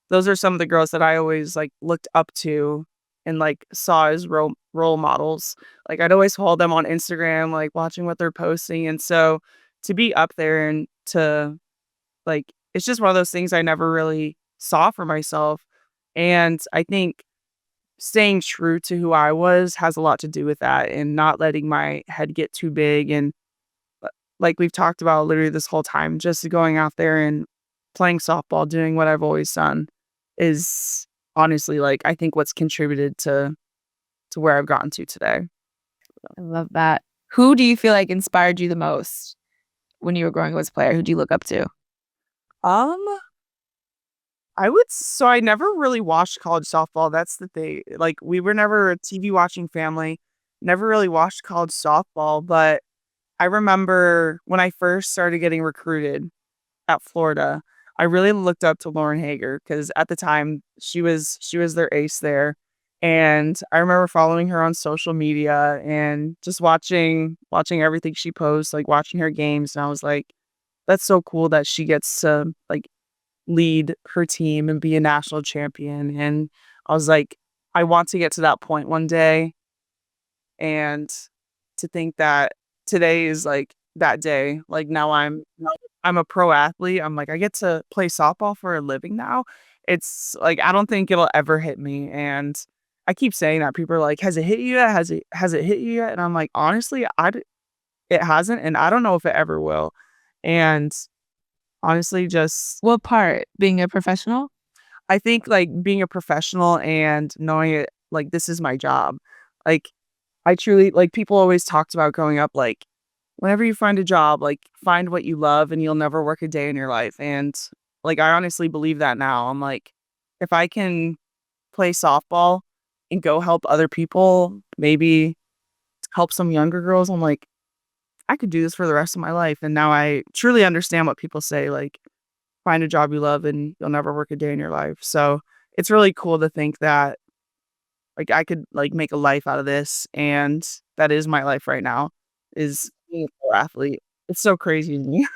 those are some of the girls that I always, like, looked up to and, like, saw as role models. Like, I'd always follow them on Instagram, like, watching what they're posting, and so to be up there and to, like it's just one of those things I never really saw for myself, and I think staying true to who I was has a lot to do with that and not letting my head get too big and like we've talked about literally this whole time, just going out there and playing softball, doing what I've always done is honestly, like, I think what's contributed to where I've gotten to today. I love that. Who do you feel like inspired you the most when you were growing up as a player? Who do you look up to? Um, I never really watched college softball. That's the thing. Like, we were never a TV watching family. Never really watched college softball, but I remember when I first started getting recruited at Florida, I really looked up to Lauren Hager because at the time she was their ace there. And I remember following her on social media and just watching everything she posts, like watching her games. And I was like, that's so cool that she gets to like lead her team and be a national champion. And I was like, I want to get to that point one day. And to think that today is like that day, like now I'm a pro athlete. I'm like, I get to play softball for a living now. It's like I don't think it'll ever hit me. And I keep saying that. People are like, has it hit you yet? Has it hit you yet? And I'm like, honestly, it hasn't, and I don't know if it ever will. And honestly, just What part? Being a professional? I think like being a professional and knowing it like this is my job. Like I truly like people always talked about growing up like whenever you find a job, like find what you love and you'll never work a day in your life. And like I honestly believe that now. I'm like, if I can play softball and go help other people, maybe help some younger girls, I'm like, I could do this for the rest of my life. And now I truly understand what people say, like, find a job you love and you'll never work a day in your life. So it's really cool to think that like I could like make a life out of this. And that is my life right now is being a pro athlete. It's so crazy to me.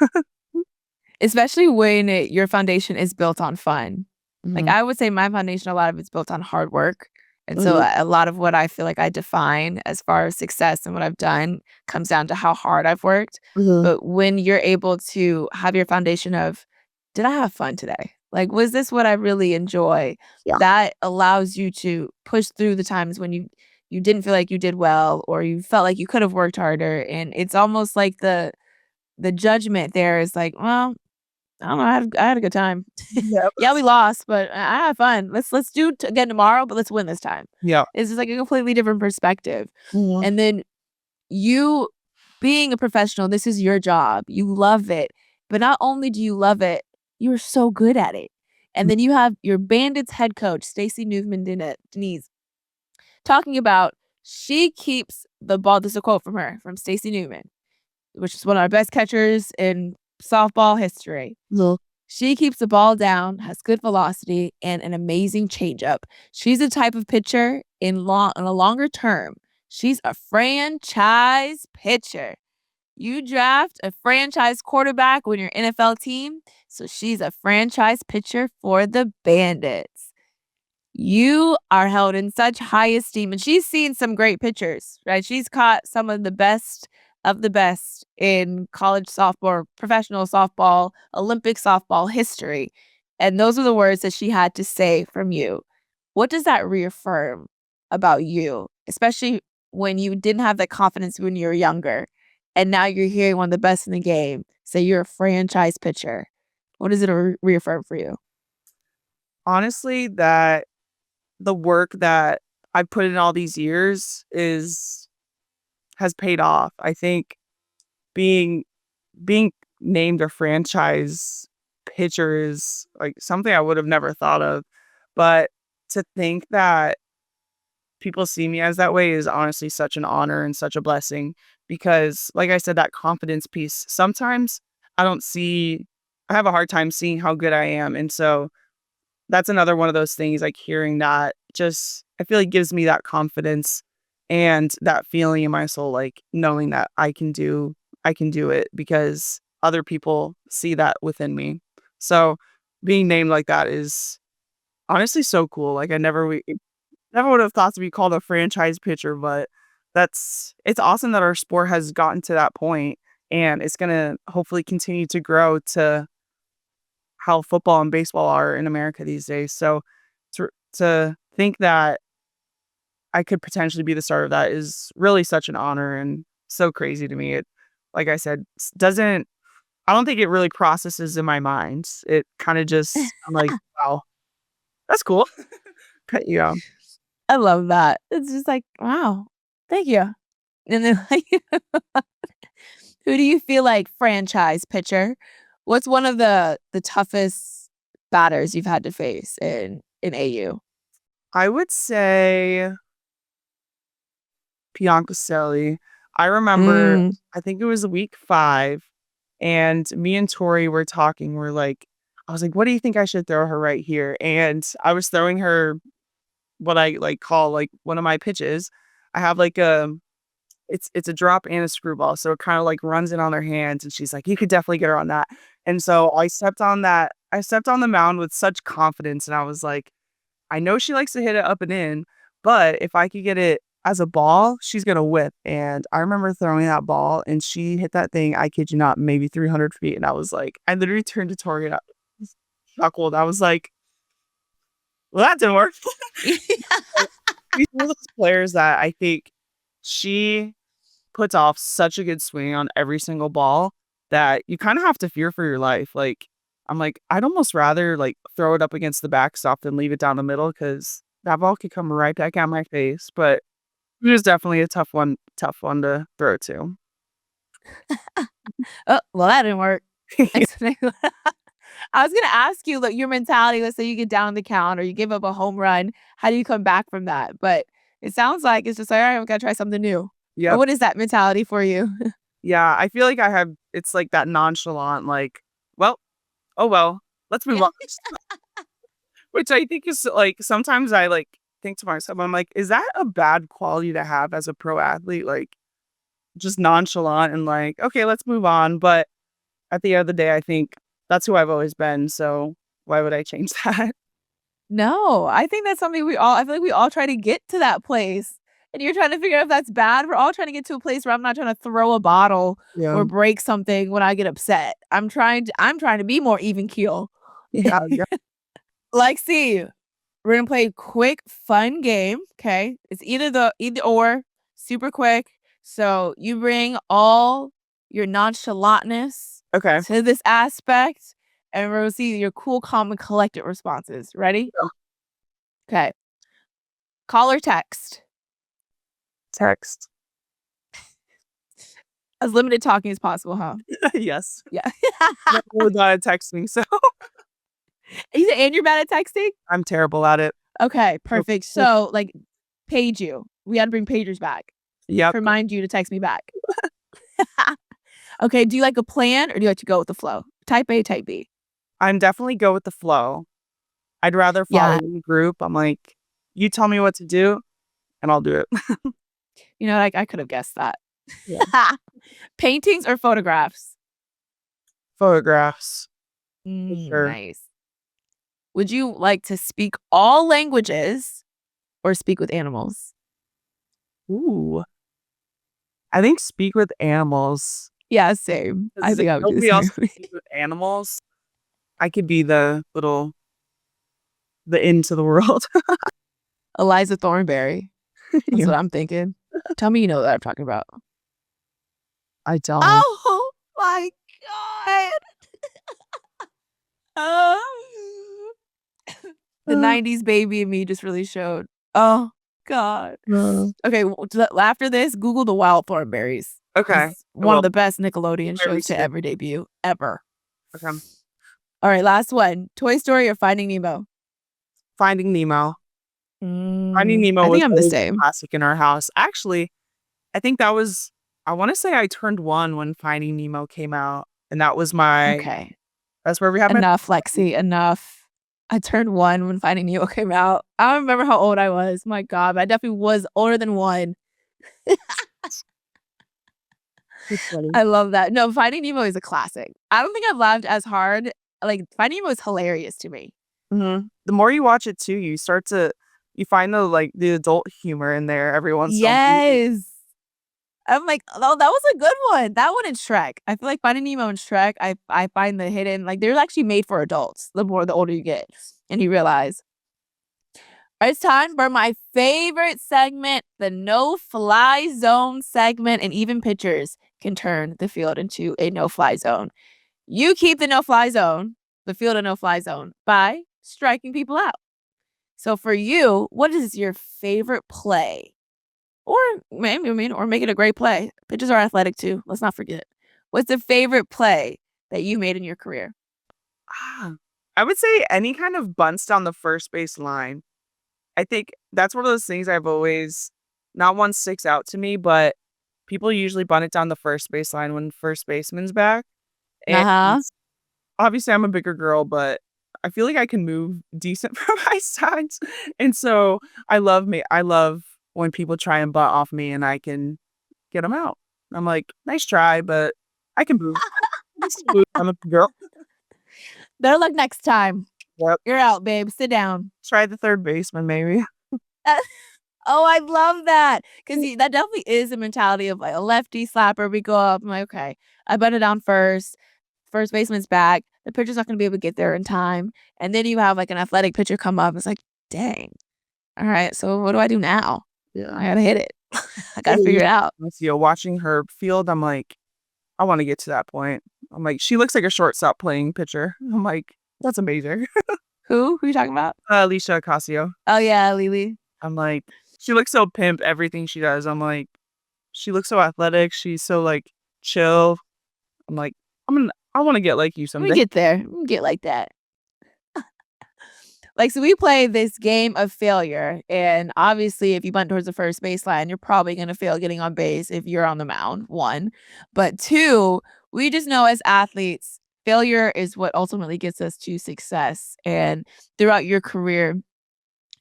Especially when your foundation is built on fun. Like, Mhm, I would say my foundation, a lot of it's built on hard work, and so mhm, a lot of what I feel like I define as far as success and what I've done comes down to how hard I've worked. mhm. But when you're able to have your foundation of, "Did I have fun today? Like, was this what I really enjoy?" Yeah. That allows you to push through the times when you didn't feel like you did well or you felt like you could have worked harder, and it's almost like the judgment there is like, "Well, I don't know. I had a good time. Yep. Yeah, we lost, but I had fun. Let's do it again tomorrow, but let's win this time." Yeah. It's just like a completely different perspective. Mhm. And then you being a professional, this is your job. You love it. But not only do you love it, you're so good at it. And then you have your Bandits head coach, Stacey Newman Denise, talking about she keeps the ball. This is a quote from her, from Stacey Newman, which is one of our best catchers in softball history. Mhm. She keeps the ball down, has good velocity, and an amazing changeup. She's the type of pitcher in a longer term. She's a franchise pitcher. You draft a franchise quarterback when you're NFL team, so she's a franchise pitcher for the Bandits. You are held in such high esteem, and she's seen some great pitchers, right? She's caught some of the best in college softball, professional softball, Olympic softball history. And those are the words that she had to say from you. What does that reaffirm about you, especially when you didn't have that confidence when you were younger, and now you're hearing one of the best in the game say you're a franchise pitcher? What does it reaffirm for you? Honestly, that the work that I put in all these years is has paid off. I think being being named a franchise pitcher is like something I would have never thought of. But to think that people see me as that way is honestly such an honor and such a blessing because like I said, that confidence piece, sometimes I don't see I have a hard time seeing how good I am. And so that's another one of those things, like, hearing that just I feel like gives me that confidence and that feeling in my soul, like, knowing that I can do it because other people see that within me. So, being named like that is honestly so cool, like, I never would have thought to be called a franchise pitcher, but it's awesome that our sport has gotten to that point, and it's gonna hopefully continue to grow to how football and baseball are in America these days. So to think that I could potentially be the start of that is really such an honor and so crazy to me. like I said, doesn't, I don't think it really processes in my mind. It kind of just, I'm like, wow, that's cool. Yeah. I love that. It's just like, wow, thank you. And then like, who do you feel like franchise pitcher? What's one of the toughest batters you've had to face in AU? I would say Piancaselli. I remember, Mm. I think it was week 5, and me and Tori were talking. We're like, I was like, "What do you think I should throw her right here?" And I was throwing her what I like call like one of my pitches. I have like it's a drop and a screwball, so it kind of like runs in on her hands, and she's like, "You could definitely get her on that." And so I stepped on that. I stepped on the mound with such confidence, and I was like, I know she likes to hit it up and in, but if I could get it as a ball, she's gonna whip. And I remember throwing that ball, and she hit that thing, I kid you not, maybe 300 feet. And I was like, I literally turned to Tori and I chuckled. I was like, well, that didn't work. She's one of those players that I think she puts off such a good swing on every single ball that you kind of have to fear for your life. Like, I'm like, I'd almost rather like throw it up against the backstop than leave it down the middle because that ball could come right back at my face. But it was definitely a tough one to throw to. Oh, well, that didn't work. I was gonna ask you, like, your mentality, let's say you get down the count or you give up a home run, how do you come back from that? But it sounds like it's just like, "All right, we gotta try something new." Or Yep. what is that mentality for you? Yeah. I feel like I have, it's like that nonchalant, like, well, oh, well, let's move Yeah. on. Which I think is like, sometimes I like think to myself, I'm like, is that a bad quality to have as a pro athlete? Like, just nonchalant and like, okay, let's move on. But at the end of the day, I think that's who I've always been. So why would I change that? No, I think that's something I feel like we all try to get to that place. And you're trying to figure out if that's bad. We're all trying to get to a place where I'm not trying to throw a bottle Yeah. or break something when I get upset. I'm trying to be more even keel. Yeah. Yeah. Lexi, we're gonna play a quick, fun game. Okay. It's either or, super quick. So you bring all your nonchalantness Okay. to this aspect, and we'll see your cool, calm, and collected responses. Ready? Yeah. Okay. Call or text. Text. As limited talking as possible, huh? Yes. Yeah. No one got to text me, so And you're bad at texting? I'm terrible at it. Okay, Nope. perfect. So, like, page you. We gotta bring pagers back Yep. to remind you to text me back. Okay, do you like a plan or do you like to go with the flow? Type A, type B. I'm definitely go with the flow. I'd rather follow Yeah. the group. I'm like, you tell me what to do and I'll do it. You know, like, I could have guessed that. Yeah. Paintings or photographs? Photographs. For sure. Nice. Would you like to speak all languages or speak with animals? Ooh. I think speak with animals. Yeah, same. I 'Cause if think I would do the nobody else can same. speak with animals, I could be the into the world. Eliza Thornberry. That's Yeah. what I'm thinking. Tell me you know what I'm talking about. I don't. Oh my god. Oh. The 90s baby in me just really showed. Oh god. No. Okay, after this, Google the Wild Thornberries. Okay. It's one of the best Nickelodeon My shows to research. ever debut, ever. Okay. All right, last one. Toy Story or Finding Nemo? Finding Nemo. Finding Mm, Nemo I was think I'm the always a same. classic in our house. Actually, I think that was, I wanna say I turned 1 when Finding Nemo came out, and that was Okay. that's where we had my Enough, Lexi, enough. I turned 1 when Finding Nemo came out. I don't remember how old I was. My god, but I definitely was older than 1. It's funny. I love that. No, Finding Nemo is a classic. I don't think I've laughed as hard. Like, Finding Nemo is hilarious to me. Mhm. The more you watch it too, you find the adult humor in there every once in a while. Yes. I'm like, "Oh, that was a good one." That one and Shrek. I feel like Finding Nemo and Shrek, I find the hidden like, they're actually made for adults, the older you get, and you realize. It's time for my favorite segment, the no-fly zone segment and even pictures. can turn the field into a no-fly zone. You keep the no-fly zone, the field a no-fly zone, by striking people out. So for you, what is your favorite play? Or or make it a great play. Pitchers are athletic too. Let's not forget. What's the favorite play that you made in your career? I would say any kind of bunts down the first base line. I think that's one of those things I've always, not one sticks out to me, but people usually bunt it down the first base line when first baseman's back. And Uh-huh. obviously I'm a bigger girl, but I feel like I can move decent for my size. And so I love when people try and bunt off me and I can get them out. I'm like, nice try, but I can move. I'm a girl. Better luck next time. Yep. You're out, babe. Sit down. Try the third baseman, maybe. Oh, I love that. Because that definitely is the mentality of like a lefty slapper. We go up. I'm like, okay, I butt it down first. First baseman's back. The pitcher's not going to be able to get there in time. And then you have like an athletic pitcher come up. It's like, dang. All right. So what do I do now? Yeah. I got to hit it. I got to figure it out. Watching her field, I'm like, I want to get to that point. I'm like, she looks like a shortstop playing pitcher. I'm like, that's amazing. Who are you talking about? Alicia Ocasio. Oh, yeah, Lily. I'm like, she looks so pimp, everything she does. I'm like, she looks so athletic. She's so like chill. I'm like, I want to get like you someday. We get there. We get like that. Like, so we play this game of failure. And obviously, if you bunt towards the first baseline, you're probably going to fail getting on base if you're on the mound, one. But two, we just know as athletes, failure is what ultimately gets us to success. And throughout your career,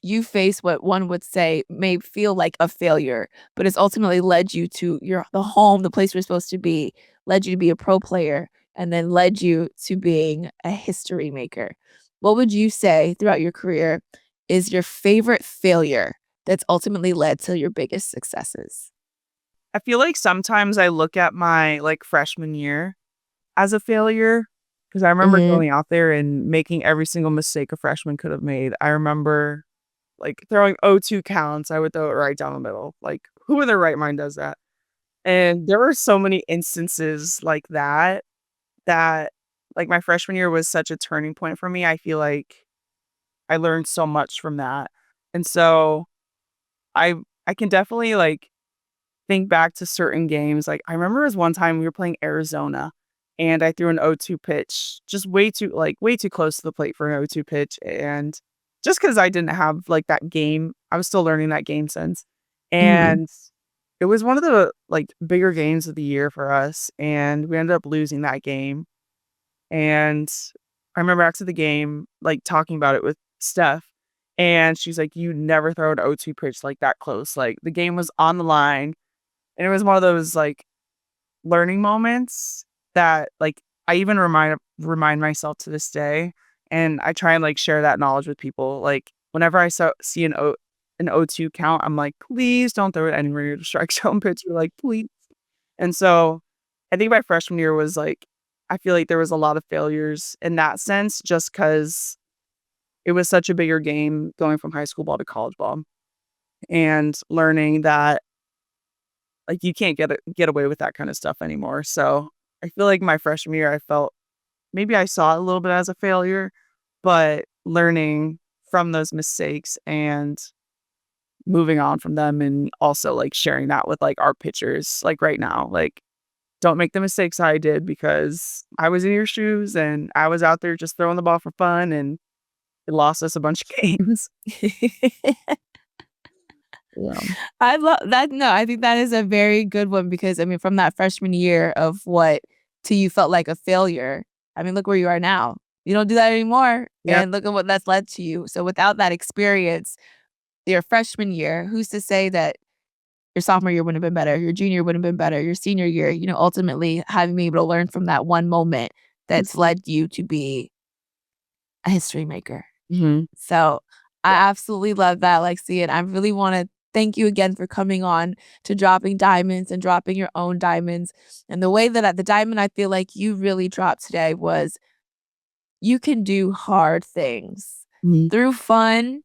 you face what one would say may feel like a failure, but it's ultimately led you to the home, the place you're supposed to be, led you to be a pro player, and then led you to being a history maker. What would you say throughout your career is your favorite failure that's ultimately led to your biggest successes? I feel like sometimes I look at my like freshman year as a failure because I remember going out there and making every single mistake a freshman could have made. I remember like throwing 0-2 counts. I would throw it right down the middle. Like, who in their right mind does that? And there were so many instances like that like my freshman year was such a turning point for me. I feel like I learned so much from that. And so I I can definitely like think back to certain games. Like I remember there was one time we were playing Arizona and I threw an 0-2 pitch, just way too close to the plate for an 0-2 pitch. And just because I didn't have like that game, I was still learning that game sense. And it was one of the like bigger games of the year for us. And we ended up losing that game. And I remember after the game, like talking about it with Steph. And she's like, you never throw an 0-2 pitch like that close. Like the game was on the line. And it was one of those like learning moments that like I even remind myself to this day. And I try and like share that knowledge with people. Like whenever I see an 0-2 count, I'm like, please don't throw it anywhere near the strike zone pitch. You're like, please. And so I think my freshman year was like, I feel like there was a lot of failures in that sense, just because it was such a bigger game going from high school ball to college ball and learning that like you can't get away with that kind of stuff anymore. So I feel like my freshman year, I felt maybe I saw it a little bit as a failure, but learning from those mistakes and moving on from them and also like sharing that with like our pitchers, like right now, like don't make the mistakes I did because I was in your shoes and I was out there just throwing the ball for fun and it lost us a bunch of games. Yeah. I love that. No, I think that is a very good one because I mean, from that freshman year of what to you felt like a failure. I mean, look where you are now. You don't do that anymore. Yep. And look at what that's led to you. So without that experience, your freshman year, who's to say that your sophomore year wouldn't have been better, your junior wouldn't have been better, your senior year, ultimately having been able to learn from that one moment that's led you to be a history maker. So I absolutely love that, Lexi. And I really want to thank you again for coming on to Dropping Diamonds and dropping your own diamonds. And the way that the diamond I feel like you really dropped today was you can do hard things through fun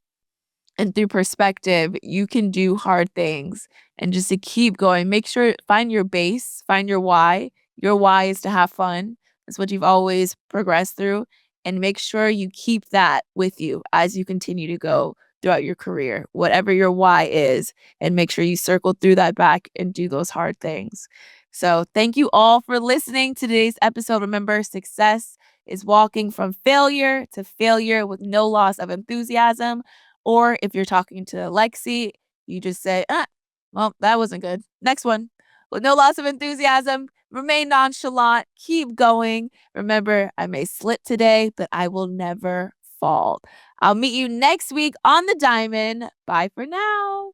and through perspective, you can do hard things. And just to keep going, make sure, find your base, find your why. Your why is to have fun. That's what you've always progressed through. And make sure you keep that with you as you continue to go throughout your career, whatever your why is, and make sure you circle through that back and do those hard things. So thank you all for listening to today's episode. Remember, success is walking from failure to failure with no loss of enthusiasm. Or if you're talking to Lexi, you just say, well, that wasn't good. Next one. With no loss of enthusiasm, remain nonchalant, keep going. Remember, I may slip today, but I will never fall. I'll meet you next week on the diamond. Bye for now.